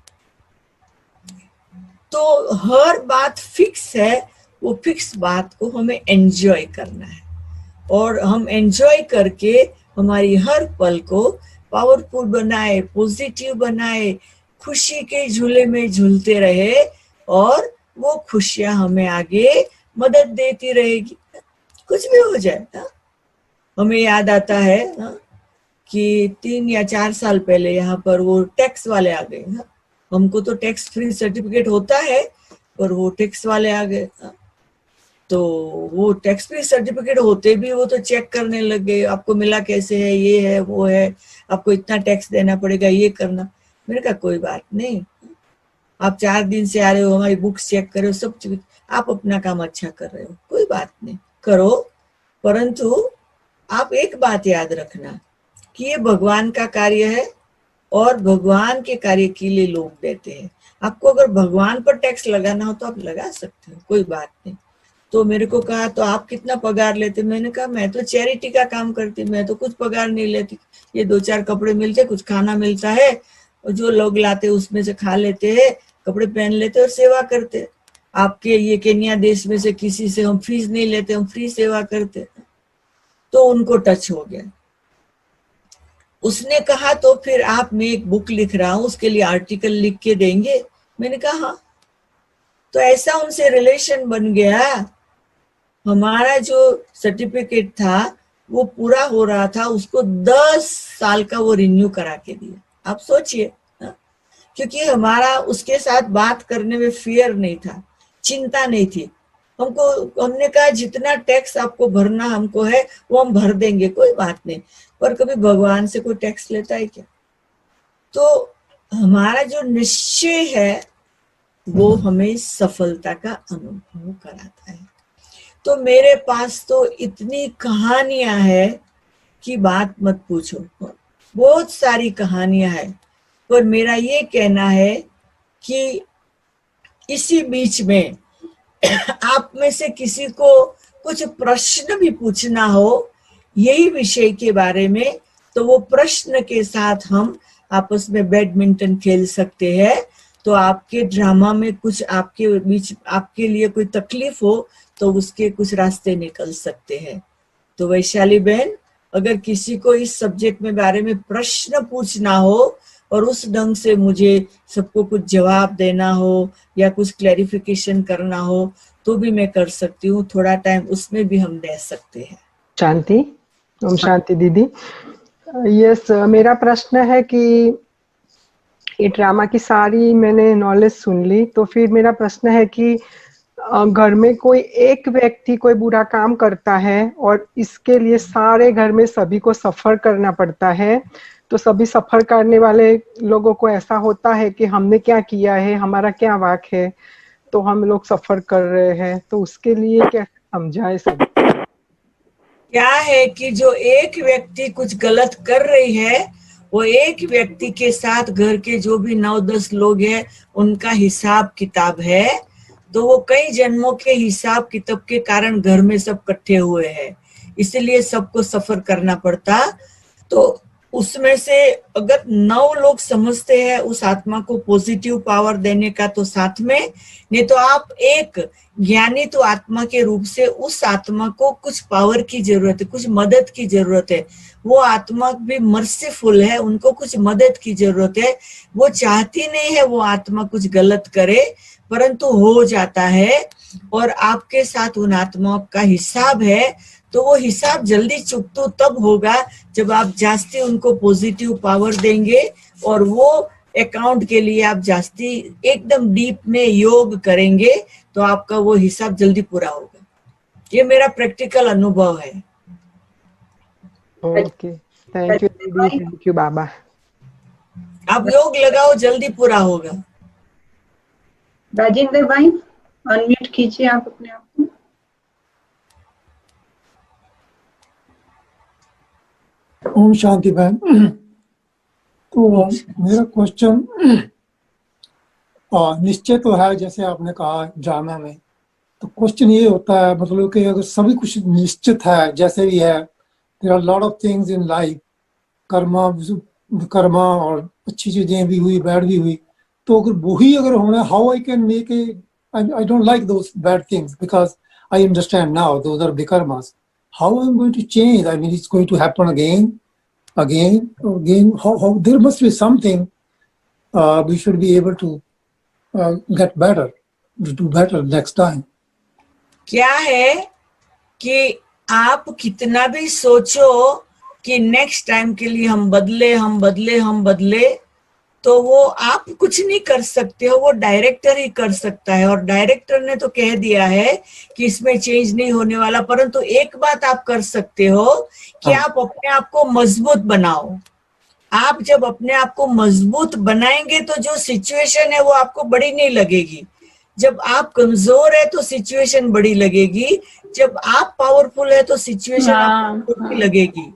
A: तो हर बात फिक्स है, वो फिक्स बात को हमें एंजॉय करना है और हम एंजॉय करके हमारी हर पल को पावरफुल बनाए, पॉजिटिव बनाए, खुशी के झूले में झूलते रहे और वो खुशियां हमें आगे मदद देती रहेगी, कुछ भी हो जाए। हमें याद आता है कि 3 या 4 साल पहले यहाँ पर वो टैक्स वाले आ गए। हमको तो टैक्स फ्री सर्टिफिकेट होता है, पर वो टैक्स वाले आ गए। तो वो टैक्स फ्री सर्टिफिकेट होते भी वो तो चेक करने लग गए, आपको मिला कैसे है, ये है वो है, आपको इतना टैक्स देना पड़ेगा, ये करना। मैंने कहा कोई बात नहीं, आप 4 दिन से आ रहे हो, हमारी बुक्स चेक कर रहे हो, सब चीज, आप अपना काम अच्छा कर रहे हो, कोई बात नहीं, करो। परंतु आप एक बात याद रखना कि ये भगवान का कार्य है और भगवान के कार्य के लिए लोग देते हैं। आपको अगर भगवान पर टैक्स लगाना हो तो आप लगा सकते हो, कोई बात नहीं। तो मेरे को कहा तो आप कितना पगार लेते? मैंने कहा मैं तो चैरिटी का काम करती, मैं तो कुछ पगार नहीं लेती, ये 2-4 कपड़े मिलते, कुछ खाना मिलता है और जो लोग लाते उसमें से खा लेते हैं, कपड़े पहन लेते और सेवा करते। आपके ये केन्या देश में से किसी से हम फीस नहीं लेते, हम फ्री सेवा करते। तो उनको टच हो गया। उसने कहा तो फिर आप, मैं एक बुक लिख रहा हूं, उसके लिए आर्टिकल लिख के देंगे? मैंने कहा हाँ। तो ऐसा उनसे रिलेशन बन गया। हमारा जो सर्टिफिकेट था वो पूरा हो रहा था, उसको 10 साल का वो रिन्यू करा के दिया। आप सोचिए, क्योंकि हमारा उसके साथ बात करने में फियर नहीं था, चिंता नहीं थी। हमने कहा जितना टैक्स आपको भरना हमको है वो हम भर देंगे, कोई बात नहीं। पर कभी भगवान से कोई टैक्स लेता है क्या? तो हमारा जो निश्चय है वो हमें सफलता का अनुभव कराता है। तो मेरे पास तो इतनी कहानियां हैं कि बात मत पूछो, बहुत सारी कहानियां हैं। पर मेरा ये कहना है कि इसी बीच में आप में से किसी को कुछ प्रश्न भी पूछना हो यही विषय के बारे में, तो वो प्रश्न के साथ हम आपस में बैडमिंटन खेल सकते हैं। तो आपके ड्रामा में कुछ आपके बीच, आपके लिए कोई तकलीफ हो तो उसके कुछ रास्ते निकल सकते हैं। तो वैशाली बहन, अगर किसी को इस सब्जेक्ट में बारे में प्रश्न पूछना हो और उस ढंग से मुझे सबको कुछ जवाब देना हो या कुछ क्लैरिफिकेशन करना हो तो भी मैं कर सकती हूँ, थोड़ा टाइम उसमें भी हम दे सकते हैं।
B: शांति, ओम शांति दीदी। यस, मेरा प्रश्न है कि ये ड्रामा की सारी मैंने नॉलेज सुन ली, तो फिर मेरा प्रश्न है कि घर में कोई एक व्यक्ति कोई बुरा काम करता है और इसके लिए सारे घर में सभी को सफर करना पड़ता है, तो सभी सफर करने वाले लोगों को ऐसा होता है कि हमने क्या किया है, हमारा क्या वाक है, तो हम लोग सफर कर रहे हैं, तो उसके लिए कैसे समझाए सब?
A: क्या है कि जो एक व्यक्ति कुछ गलत कर रही है, वो एक व्यक्ति के साथ घर के जो भी 9-10 लोग हैं उनका हिसाब किताब है। तो वो कई जन्मों के हिसाब किताब के कारण घर में सब इकट्ठे हुए हैं, इसलिए सबको सफर करना पड़ता। तो उसमें से अगर 9 लोग समझते हैं उस आत्मा को पॉजिटिव पावर देने का तो साथ में, नहीं तो आप एक ज्ञानी तो आत्मा के रूप से उस आत्मा को कुछ पावर की जरूरत है, कुछ मदद की जरूरत है। वो आत्मा भी मर्सीफुल है, उनको कुछ मदद की जरूरत है। वो चाहती नहीं है वो आत्मा कुछ गलत करे, परंतु हो जाता है और आपके साथ उन आत्माओं का हिसाब है। तो वो हिसाब जल्दी चुकतो तब होगा जब आप जास्ती उनको पॉजिटिव पावर देंगे और वो अकाउंट के लिए आप जास्ती एकदम डीप में योग करेंगे तो आपका वो हिसाब जल्दी पूरा होगा। ये मेरा प्रैक्टिकल अनुभव है।
B: ओके, थैंक यू दीदी, थैंक यू बाबा।
A: आप योग लगाओ, जल्दी पूरा होगा।
C: राजेंद्र भाई अनम्यूट कीजिए आप अपने आप को।
D: ओम शांति बहन। तो मेरा क्वेश्चन निश्चय तो है, जैसे आपने कहा ड्रामा में, तो क्वेश्चन ये होता है मतलब कि अगर सभी कुछ निश्चित है जैसे भी है, there are lot of things in life, karma और अच्छी चीजें भी हुई बैड भी हुई, तो अगर वही अगर होना, how I can make a, I don't like those bad things because I understand now those are विकर्मास, how I am going to change, I mean it's going to happen again, how there must be something we should be able to get better, to do better next time.
A: क्या है कि आप कितना भी सोचो कि नेक्स्ट टाइम के लिए हम बदले, तो वो आप कुछ नहीं कर सकते हो, वो डायरेक्टर ही कर सकता है। और डायरेक्टर ने तो कह दिया है कि इसमें चेंज नहीं होने वाला, परंतु एक बात आप कर सकते हो कि आप अपने आप को मजबूत बनाओ। आप जब अपने आप को मजबूत बनाएंगे तो जो सिचुएशन है वो आपको बड़ी नहीं लगेगी। जब आप कमजोर है तो सिचुएशन बड़ी लगेगी, जब आप पावरफुल है तो सिचुएशन आपको छोटी लगेगी।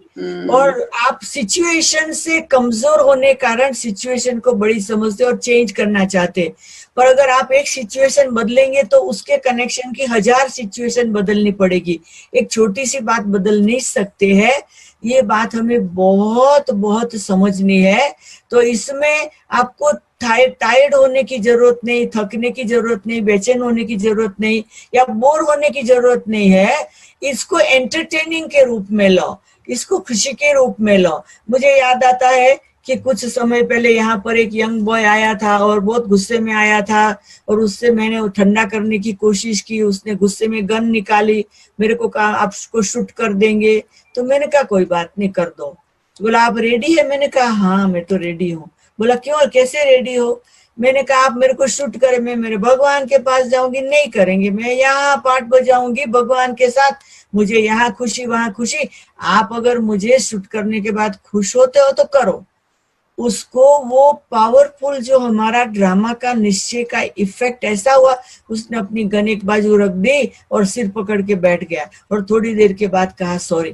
A: और आप सिचुएशन से कमजोर होने कारण सिचुएशन को बड़ी समझते और चेंज करना चाहते, पर अगर आप एक सिचुएशन बदलेंगे तो उसके कनेक्शन की 1000 सिचुएशन बदलनी पड़ेगी। एक छोटी सी बात बदल नहीं सकते हैं, ये बात हमें बहुत बहुत समझनी है। तो इसमें आपको टायर्ड होने की जरूरत नहीं, थकने की जरूरत नहीं, बेचैन होने की जरूरत नहीं, या बोर होने की जरूरत नहीं है। इसको एंटरटेनिंग के रूप में लो, इसको खुशी के रूप में लो। मुझे याद आता है कि कुछ समय पहले यहाँ पर एक यंग बॉय आया था और बहुत गुस्से में आया था, और उससे मैंने वो ठंडा करने की कोशिश की। उसने गुस्से में गन निकाली, मेरे को कहा आपको शूट कर देंगे। तो मैंने कहा कोई बात नहीं, कर दो। बोला आप रेडी है? मैंने कहा हाँ मैं तो रेडी हूँ। बोला क्यों और कैसे रेडी हो? मैंने कहा आप मेरे को शूट करें, मैं मेरे भगवान के पास जाऊंगी। नहीं करेंगे, मैं यहाँ पाठ बजाऊंगी भगवान के साथ, मुझे यहाँ खुशी वहां खुशी। आप अगर मुझे शूट करने के बाद खुश होते हो तो करो। उसको वो पावरफुल जो हमारा ड्रामा का निश्चय का इफेक्ट ऐसा हुआ, उसने अपनी गन एक बाजू रख दी और सिर पकड़ के बैठ गया, और थोड़ी देर के बाद कहा सॉरी,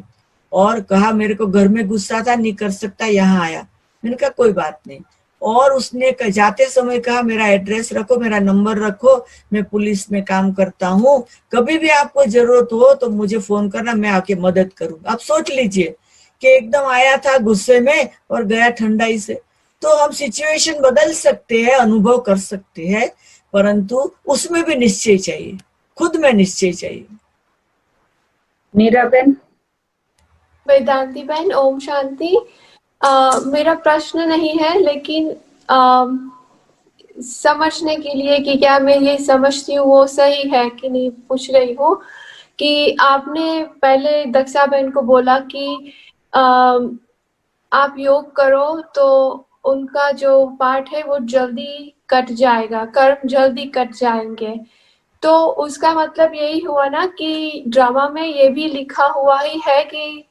A: और कहा मेरे को घर में गुस्सा था नहीं कर सकता, यहाँ आया। मैंने कहा कोई बात नहीं। और उसने जाते समय कहा मेरा एड्रेस रखो, मेरा नंबर रखो, मैं पुलिस में काम करता हूँ, कभी भी आपको जरूरत हो तो मुझे फोन करना, मैं आके मदद करूंगा। आप सोच लीजिए कि एकदम आया था गुस्से में और गया ठंडाई से। तो हम सिचुएशन बदल सकते हैं, अनुभव कर सकते हैं, परंतु उसमें भी निश्चय चाहिए, खुद में निश्चय चाहिए।
C: मीरा बहन।
E: वेदांती बहन, ओम शांति। मेरा प्रश्न नहीं है, लेकिन समझने के लिए कि क्या मैं ये समझती हूँ वो सही है कि नहीं पूछ रही हूँ। कि आपने पहले दक्षा बहन को बोला कि आप योग करो तो उनका जो पाठ है वो जल्दी कट जाएगा, कर्म जल्दी कट जाएंगे। तो उसका मतलब यही हुआ ना कि ड्रामा में ये भी लिखा हुआ ही है कि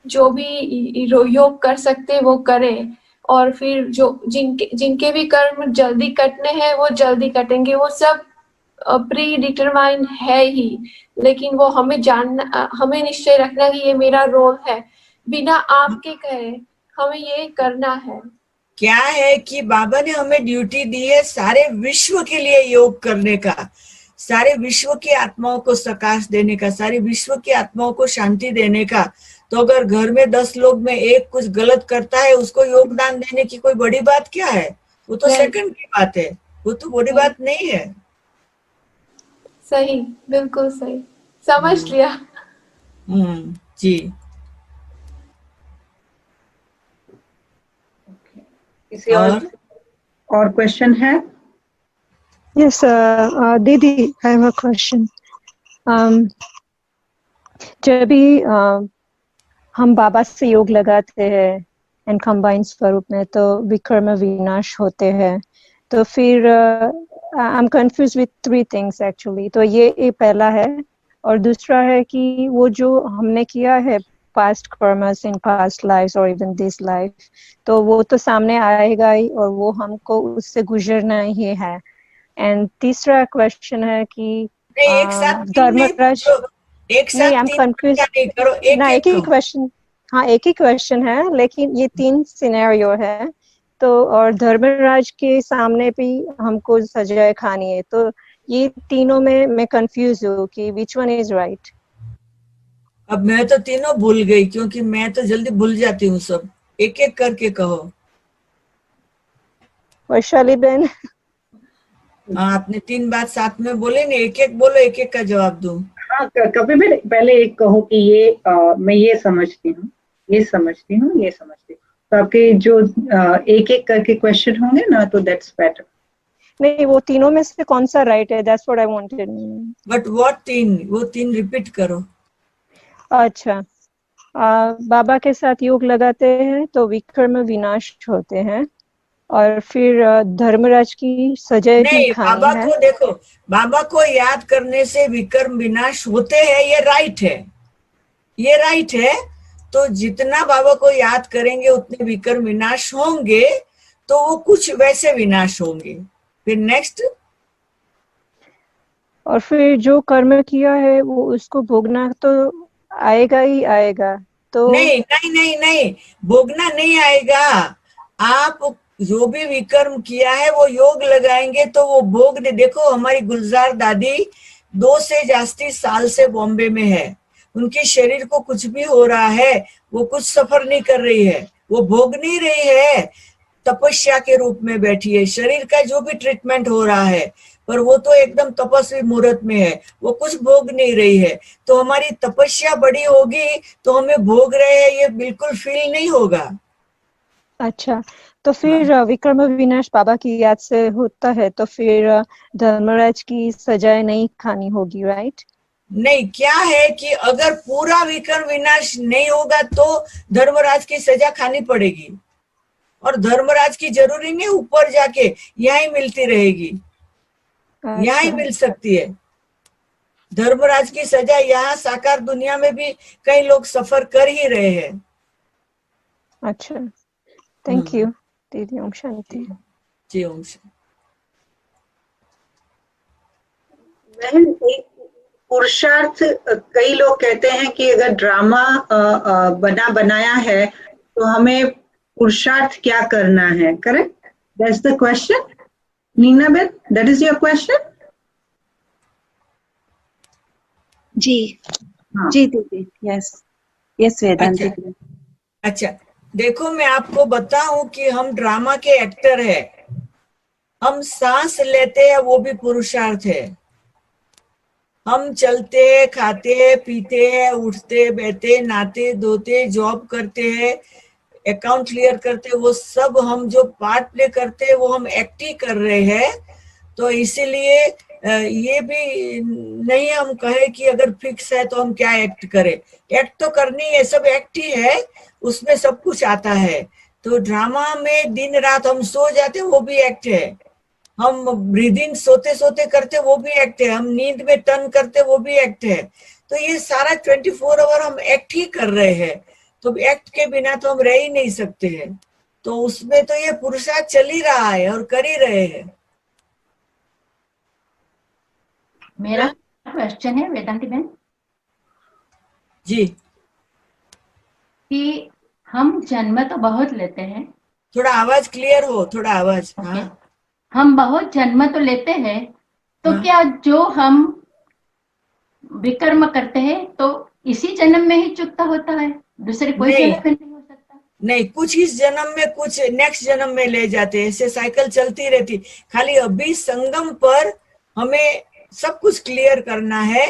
E: जो भी योग कर सकते वो करें, और फिर जो जिनके भी कर्म जल्दी कटने हैं वो जल्दी कटेंगे। वो सब प्री डिटरमाइंड है ही, लेकिन वो हमें जानना, हमें निश्चय रखना कि ये मेरा रोल है, बिना आपके कहे हमें ये करना है।
A: क्या है कि बाबा ने हमें ड्यूटी दी है सारे विश्व के लिए योग करने का, सारे विश्व की आत्माओं को प्रकाश देने का, सारे विश्व की आत्माओं को शांति देने का। तो अगर घर में 10 लोग में एक कुछ गलत करता है, उसको योगदान देने की कोई बड़ी बात क्या है? वो तो सेकंड की बात है, वो तो बड़ी बात नहीं है।
E: सही, बिल्कुल सही, समझ लिया।
A: जी।
C: किसी और क्वेश्चन है?
F: Yes, Didi, I have a question. जब भी हम बाबा से योग लगाते हैं एंड कंबाइन स्वरूप में, तो विकर्म विनाश होते हैं। तो फिर I am confuse with 3 things actually. तो ये पहला है, और दूसरा है कि वो जो हमने किया है past karmas in past lifes और इवन दिस लाइफ, तो वो तो सामने आएगा ही, और वो हमको उससे गुजरना ही है। एंड तीसरा क्वेश्चन है कि
A: नहीं, एक साथ
F: धर्मराज,
A: एक साथ
F: नहीं, I'm confused.
A: नहीं करो,
F: ना एक ही क्वेश्चन, हाँ एक ही क्वेश्चन है, लेकिन ये 3 सिनेरियो है। तो और धर्मराज के सामने भी हमको सजाए खानी है, तो ये तीनों में मैं कंफ्यूज हूँ कि विच वन इज राइट।
A: अब मैं तो तीनों भूल गई, क्योंकि मैं तो जल्दी भूल जाती हूँ सब। एक एक करके कहो।
F: वैशाली बहन।
A: हाँ, आपने 3 बात साथ में बोले नहीं, एक एक बोलो, एक एक का जवाब दूं।
C: हाँ, कभी भी पहले एक कहो कि ये मैं ये समझती हूँ, ये समझती हूँ, ये समझती हूँ। तो आपके जो एक एक करके क्वेश्चन होंगे ना, तो दैट्स बेटर।
F: नहीं, वो तीनों में से कौन सा राइट है, that's what I wanted.
A: But what 3? वो 3 रिपीट करो।
F: अच्छा, बाबा के साथ योग लगाते हैं तो विकर्म विनाश होते हैं, और फिर धर्मराज की सजा भी
A: नहीं,
F: खानी
A: बाबा
F: है।
A: को देखो, बाबा को याद करने से विकर्म विनाश होते हैं, ये राइट है, ये राइट है। तो जितना बाबा को याद करेंगे उतने विकर्म विनाश होंगे, तो वो कुछ वैसे विनाश होंगे। फिर नेक्स्ट,
F: और फिर जो कर्म किया है वो उसको भोगना तो आएगा ही आएगा। तो
A: नहीं नहीं नहीं नहीं, भोगना नहीं आएगा। आप जो भी विकर्म किया है वो योग लगाएंगे तो वो भोग दे। देखो, हमारी गुलजार दादी 2 से जास्ती साल से बॉम्बे में है, उनके शरीर को कुछ भी हो रहा है, वो कुछ सफर नहीं कर रही है, वो भोग नहीं रही है, तपस्या के रूप में बैठी है। शरीर का जो भी ट्रीटमेंट हो रहा है, पर वो तो एकदम तपस्वी मुहूर्त में है, वो कुछ भोग नहीं रही है। तो हमारी तपस्या बड़ी होगी तो हमें भोग रहे हैं ये बिल्कुल फील नहीं होगा।
F: अच्छा, तो फिर विक्रम विनाश बाबा की याद से होता है, तो फिर धर्मराज की सजाएं नहीं खानी होगी, राइट?
A: नहीं, क्या है कि अगर पूरा विकर्म विनाश नहीं होगा तो धर्मराज की सजा खानी पड़ेगी, और धर्मराज की जरूरी नहीं ऊपर जाके, यहाँ ही मिलती रहेगी, यहाँ ही मिल सकती है। धर्मराज की सजा यहाँ साकार दुनिया में भी कई लोग सफर कर ही रहे हैं।
F: अच्छा, थैंक यू दीदी। ओम शांति।
A: जी, ओम शांति।
C: बहन, एक पुरुषार्थ, कई लोग कहते हैं कि अगर ड्रामा बनाया है तो हमें पुरुषार्थ क्या करना है, correct? That's the question. Neena ben, that is your question?
G: जी
C: हाँ।
G: जी दीदी, यस यस वेदांती।
A: अच्छा, देखो, मैं आपको बताऊं कि हम ड्रामा के एक्टर है। हम सांस लेते हैं वो भी पुरुषार्थ है। हम चलते हैं, खाते हैं, पीते हैं, उठते बैठते, नहाते धोते, जॉब करते हैं, अकाउंट क्लियर करते, वो सब हम जो पार्ट प्ले करते हैं वो हम एक्ट ही कर रहे हैं। तो इसीलिए ये भी नहीं हम कहे कि अगर फिक्स है तो हम क्या एक्ट करें। एक्ट तो करनी है, सब एक्ट ही है, उसमें सब कुछ आता है। तो ड्रामा में दिन रात हम सो जाते वो भी एक्ट है, हम ब्रीदिंग सोते सोते करते वो भी एक्ट है, हम नींद में टर्न करते वो भी एक्ट है। तो ये सारा 24 आवर हम एक्ट ही कर रहे हैं। तो एक्ट के बिना तो हम रह ही नहीं सकते हैं। तो उसमें तो ये पुरुषार्थ चल ही रहा है और कर ही रहे हैं।
G: मेरा क्वेश्चन है वेदांती बहन
A: जी,
G: कि हम जन्म तो बहुत लेते हैं।
A: थोड़ा आवाज क्लियर हो, थोड़ा आवाज।
G: okay.
A: हाँ,
G: हम बहुत जन्म तो लेते हैं, तो
A: हाँ।
G: क्या जो हम विकर्म करते हैं तो इसी जन्म में ही चुकता होता है, दूसरे कोई
A: नहीं।
G: जन्म में नहीं हो सकता?
A: नहीं, कुछ इस जन्म में कुछ नेक्स्ट जन्म में ले जाते हैं, ऐसे साइकिल चलती रहती। खाली अभी संगम पर हमें सब कुछ क्लियर करना है।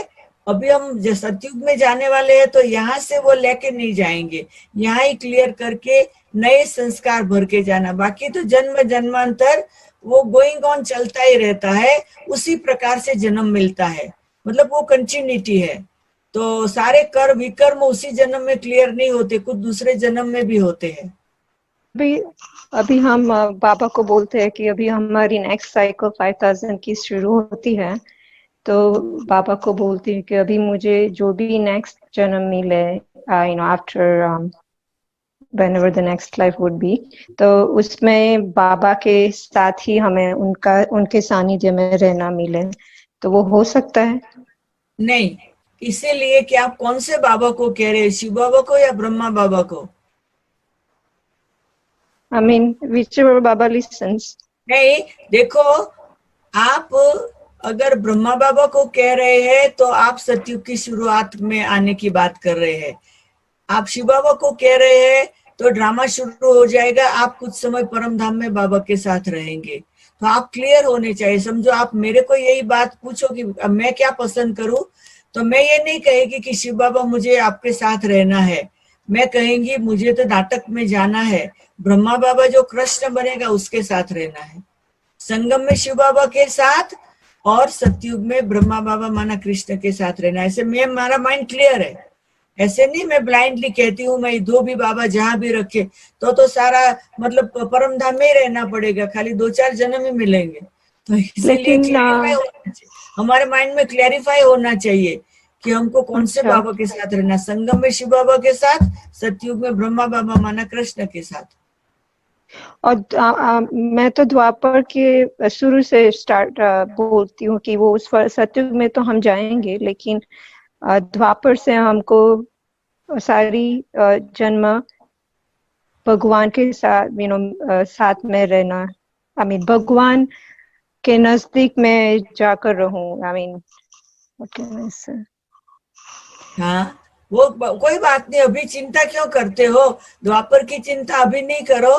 A: अभी हम सतयुग में जाने वाले हैं तो यहाँ से वो लेके नहीं जाएंगे, यहाँ ही क्लियर करके नए संस्कार भर के जाना। बाकी तो जन्म जन्मांतर वो गोइंग ऑन चलता ही रहता है, उसी प्रकार से जन्म मिलता है, मतलब वो कंटिन्यूटी है। तो सारे कर्म विकर्म उसी जन्म में क्लियर नहीं होते, कुछ दूसरे जन्म में भी होते हैं।
F: अभी हम बाबा को बोलते हैं कि अभी हमारी नेक्स्ट साइकिल 5000 की शुरू होती है, तो बाबा को बोलती है कि अभी मुझे जो भी नेक्स्ट जन्म मिले, after whenever the next life would be, तो उसमें बाबा के साथ ही हमें उनके सानिध्य में रहना मिले, तो वो हो सकता है?
A: नहीं, इसीलिए कि आप कौन से बाबा को कह रहे हैं, शिव बाबा को या ब्रह्मा बाबा को?
F: I mean, whichever Baba listens.
A: नहीं, देखो, आप अगर ब्रह्मा बाबा को कह रहे हैं तो आप सतयुग की शुरुआत में आने की बात कर रहे हैं। आप शिव बाबा को कह रहे हैं तो ड्रामा शुरू हो जाएगा, आप कुछ समय परम धाम में बाबा के साथ रहेंगे। तो आप क्लियर होने चाहिए। समझो, आप मेरे को यही बात पूछो कि अब मैं क्या पसंद करूं, तो मैं ये नहीं कहेगी कि शिव बाबा मुझे आपके साथ रहना है, मैं कहेंगी मुझे तो नाटक में जाना है, ब्रह्मा बाबा जो कृष्ण बनेगा उसके साथ रहना है। संगम में शिव बाबा के साथ और सतयुग में ब्रह्मा बाबा माना कृष्ण के साथ रहना। ऐसे में हमारा माइंड क्लियर है। ऐसे नहीं मैं ब्लाइंडली कहती हूँ मैं दो भी बाबा जहां भी रखे तो सारा मतलब परम धाम में ही रहना पड़ेगा, खाली 2-4 जन्म ही मिलेंगे। तो इसीलिए हमारे माइंड में क्लैरिफाई होना चाहिए कि हमको कौन से बाबा के साथ रहना। संगम में शिव बाबा के साथ, सतयुग में ब्रह्मा बाबा माना कृष्ण के साथ।
F: और मैं तो द्वापर के शुरू से स्टार्ट बोलती हूँ कि वो उस सतयुग में तो हम जाएंगे, लेकिन द्वापर से हमको सारी जन्म भगवान के साथ साथ में रहना, भगवान के नजदीक में जाकर रहूं।
A: हाँ, वो कोई बात नहीं, अभी चिंता क्यों करते हो? द्वापर की चिंता अभी नहीं करो,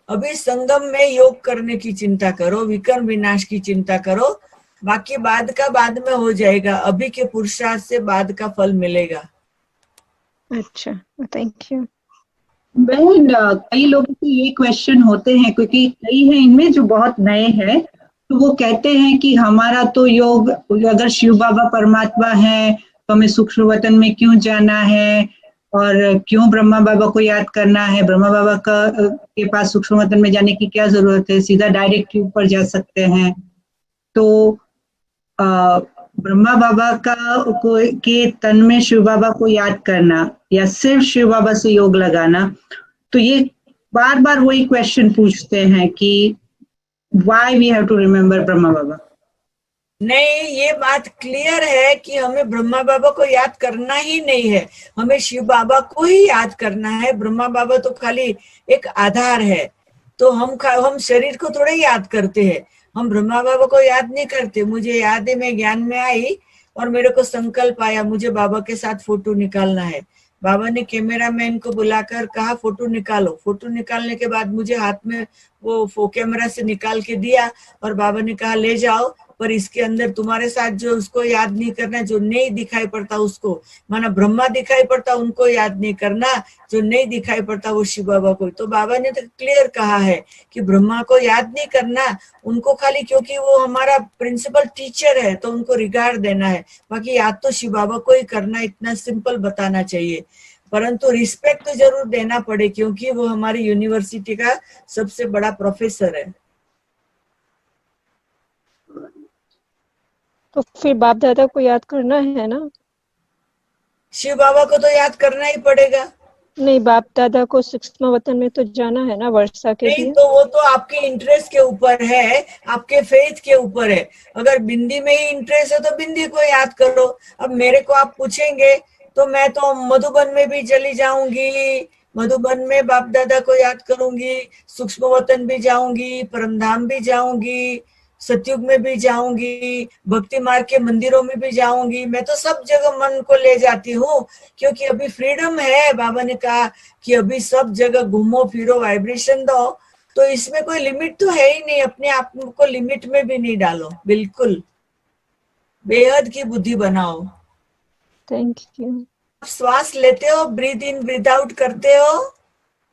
A: अभी संगम में योग करने की चिंता करो, विकर्म विनाश की चिंता करो, बाकी बाद का बाद में हो जाएगा। अभी के पुरुषार्थ से बाद का फल मिलेगा।
F: अच्छा, थैंक यू।
C: बहन, कई लोगों के ये क्वेश्चन होते हैं, क्योंकि कई हैं इनमें जो बहुत नए हैं, तो वो कहते हैं कि हमारा तो योग, अगर शिव बाबा परमात्मा है तो हमें सूक्ष्म वतन में क्यों जाना है, और क्यों ब्रह्मा बाबा को याद करना है, ब्रह्मा बाबा के पास सूक्ष्म वतन में जाने की क्या जरूरत है, सीधा डायरेक्ट ऊपर जा सकते हैं। तो ब्रह्मा बाबा के तन में शिव बाबा को याद करना या सिर्फ शिव बाबा से योग लगाना, तो ये बार बार वही क्वेश्चन पूछते हैं कि why we have to remember Brahma बाबा।
A: नहीं, ये बात क्लियर है कि हमें ब्रह्मा बाबा को याद करना ही नहीं है, हमें शिव बाबा को ही याद करना है। ब्रह्मा बाबा तो खाली एक आधार है, तो हम शरीर को थोड़े याद करते हैं, हम ब्रह्मा बाबा को याद नहीं करते। मुझे याद है, मैं ज्ञान में आई और मेरे को संकल्प आया मुझे बाबा के साथ फोटो निकालना है। बाबा ने कैमरा मैन को बुलाकर कहा फोटो निकालो। फोटो निकालने के बाद मुझे हाथ में वो कैमरा से निकाल के दिया और बाबा ने कहा ले जाओ, पर इसके अंदर तुम्हारे साथ जो उसको याद नहीं करना, जो नहीं दिखाई पड़ता उसको, माना ब्रह्मा दिखाई पड़ता उनको याद नहीं करना, जो नहीं दिखाई पड़ता वो शिव बाबा को। तो बाबा ने तो क्लियर कहा है कि ब्रह्मा को याद नहीं करना, उनको खाली क्योंकि वो हमारा प्रिंसिपल टीचर है तो उनको रिगार्ड देना है, बाकी याद तो शिव बाबा को ही करना, इतना सिंपल बताना चाहिए। परंतु रिस्पेक्ट तो जरूर देना पड़े क्योंकि वो हमारी यूनिवर्सिटी का सबसे बड़ा प्रोफेसर है।
F: तो फिर बाप दादा को याद करना है ना?
A: शिव बाबा को तो याद करना ही पड़ेगा।
F: नहीं, बाप दादा को सूक्ष्म वतन में तो जाना है ना वर्षा के लिए।
A: तो वो तो आपके इंटरेस्ट के ऊपर है, आपके फेथ के ऊपर है। अगर बिंदी में ही इंटरेस्ट है तो बिंदी को याद करो। अब मेरे को आप पूछेंगे तो मैं तो मधुबन में भी चली जाऊंगी, मधुबन में बाप दादा को याद करूंगी, सूक्ष्म वतन भी जाऊंगी, परमधाम भी जाऊंगी, सतयुग में भी जाऊंगी, भक्ति मार्ग के मंदिरों में भी जाऊंगी। मैं तो सब जगह मन को ले जाती हूँ क्योंकि अभी फ्रीडम है। बाबा ने कहा कि अभी सब जगह घूमो फिरो, वाइब्रेशन दो, तो इसमें कोई लिमिट तो है ही नहीं। अपने आप को लिमिट में भी नहीं डालो, बिल्कुल बेहद की बुद्धि बनाओ।
F: Thank you.
A: श्वास लेते हो, ब्रीथ इन ब्रीथ आउट करते हो?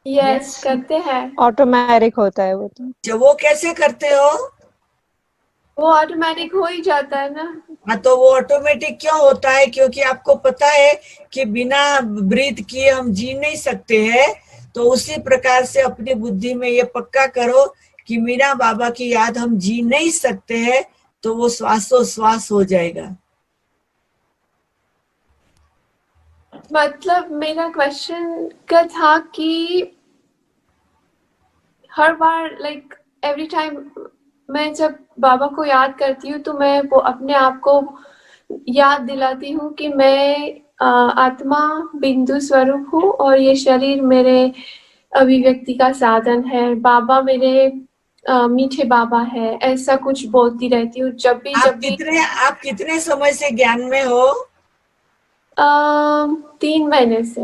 E: यस, करते हैं।
F: ऑटोमेटिक होता है वो तो।
A: जब वो कैसे करते हो?
E: वो ऑटोमेटिक हो ही जाता है ना।
A: हाँ, तो वो ऑटोमेटिक क्यों होता है? क्योंकि आपको पता है कि बिना ब्रीथ किए हम जी नहीं सकते हैं। तो उसी प्रकार से अपनी बुद्धि में ये पक्का करो कि मीरा बाबा की याद हम जी नहीं सकते हैं, तो वो श्वासोश्वास हो जाएगा।
E: मतलब मेरा क्वेश्चन का था कि हर बार लाइक एवरी टाइम मैं जब बाबा को याद करती हूँ तो मैं वो अपने आप को याद दिलाती हूँ कि मैं आत्मा बिंदु स्वरूप हूँ और ये शरीर मेरे अभिव्यक्ति का साधन है। बाबा मेरे मीठे बाबा है, ऐसा कुछ बोलती रहती हूँ जब भी
A: आप कितने समय से ज्ञान में हो?
E: 3 महीने से।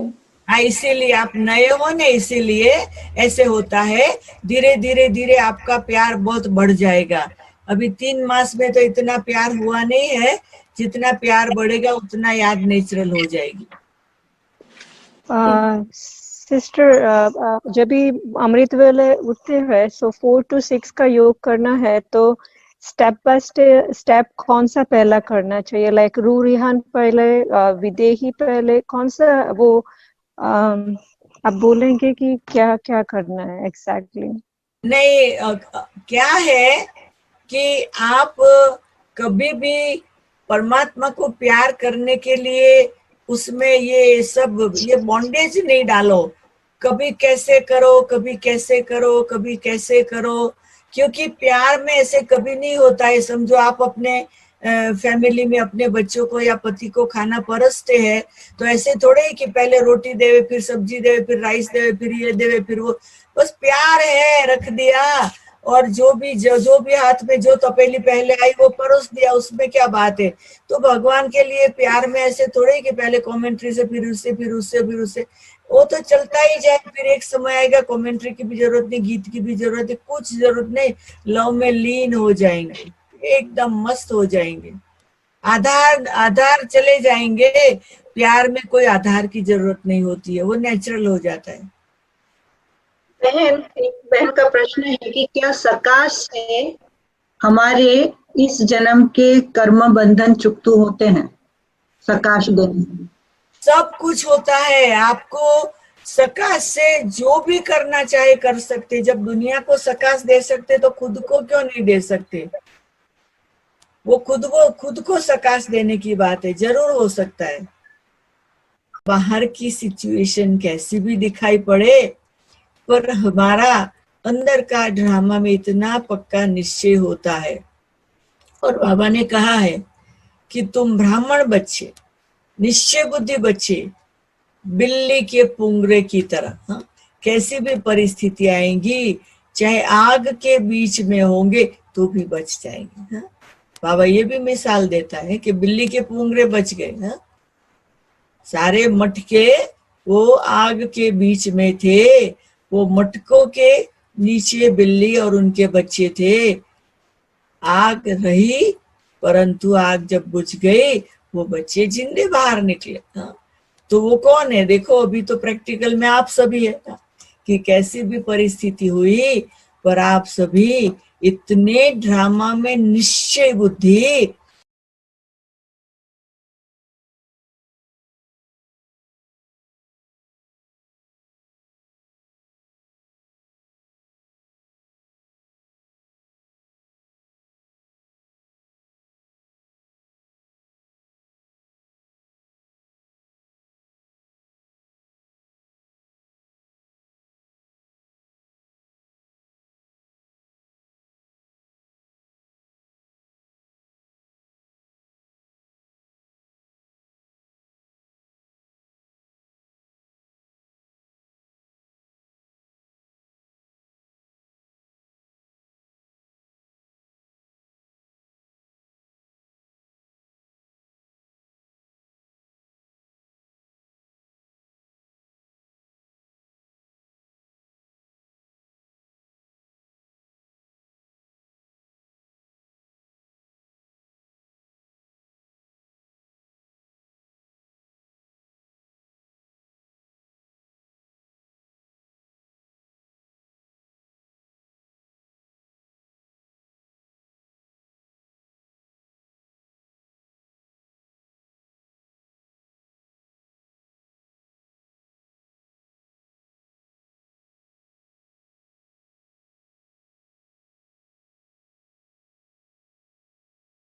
A: हाँ, इसीलिए आप नए हो ना, इसीलिए ऐसे होता है। धीरे धीरे धीरे आपका प्यार बहुत बढ़ जाएगा। अभी 3 मास में तो इतना प्यार हुआ नहीं है, जितना प्यार बढ़ेगा उतना याद नेचुरल हो जाएगी।
F: सिस्टर, जब भी अमृत वेले उठते हैं सो 4 to 6 का योग करना है, तो स्टेप बाय स्टेप कौन सा पहला करना चाहिए? लाइक रू रिहान पहले, विदेही पहले, कौन सा वो आप बोलेंगे कि क्या क्या करना है एग्जैक्टली?
A: नहीं, क्या है कि आप कभी भी परमात्मा को प्यार करने के लिए उसमें ये सब ये बॉन्डेज नहीं डालो। कभी कैसे करो, कभी कैसे करो, कभी कैसे करो, क्योंकि प्यार में ऐसे कभी नहीं होता है। समझो आप अपने फैमिली में अपने बच्चों को या पति को खाना परसते हैं, तो ऐसे थोड़े ही कि पहले रोटी देवे, फिर सब्जी देवे, फिर राइस देवे, फिर ये देवे, फिर वो। बस प्यार है, रख दिया, और जो भी हाथ में जो तपेली पहले आई वो परोस दिया, उसमें क्या बात है। तो भगवान के लिए प्यार में ऐसे थोड़े कि पहले कमेंट्री से, फिर उससे, फिर उससे, फिर उससे, वो तो चलता ही जाए। फिर एक समय आएगा कमेंट्री की भी जरूरत नहीं, गीत की भी जरूरत है, कुछ जरूरत नहीं। लव में लीन हो जाएंगे, एकदम मस्त हो जाएंगे। आधार चले जाएंगे। प्यार में कोई आधार की जरूरत नहीं होती है, वो नेचुरल हो जाता है।
C: एक बहन का प्रश्न है कि क्या सकाश से हमारे इस जन्म के कर्म बंधन चुकतू होते हैं? सकाश देने
A: सब कुछ होता है। आपको सकाश से जो भी करना चाहे कर सकते। जब दुनिया को सकाश दे सकते तो खुद को क्यों नहीं दे सकते? वो खुद को सकाश देने की बात है, जरूर हो सकता है। बाहर की सिचुएशन कैसी भी दिखाई पड़े, पर हमारा अंदर का ड्रामा में इतना पक्का निश्चय होता है। और बाबा ने कहा है कि तुम ब्राह्मण बच्चे, निश्चय बुद्धि बच्चे, बिल्ली के पुंगरे की तरह, हाँ, कैसी भी परिस्थिति आएंगी, चाहे आग के बीच में होंगे तो भी बच जाएंगे। हाँ? बाबा ये भी मिसाल देता है कि बिल्ली के पुंगरे बच गए। हाँ? सारे मटके वो आग के बीच में थे, वो मटकों के नीचे बिल्ली और उनके बच्चे थे। आग रही, परंतु आग जब बुझ गई वो बच्चे जिंदे बाहर निकले। हाँ? तो वो कौन है? देखो अभी तो प्रैक्टिकल में आप सभी है कि कैसी भी परिस्थिति हुई, पर आप सभी इतने ड्रामा में निश्चय बुद्धि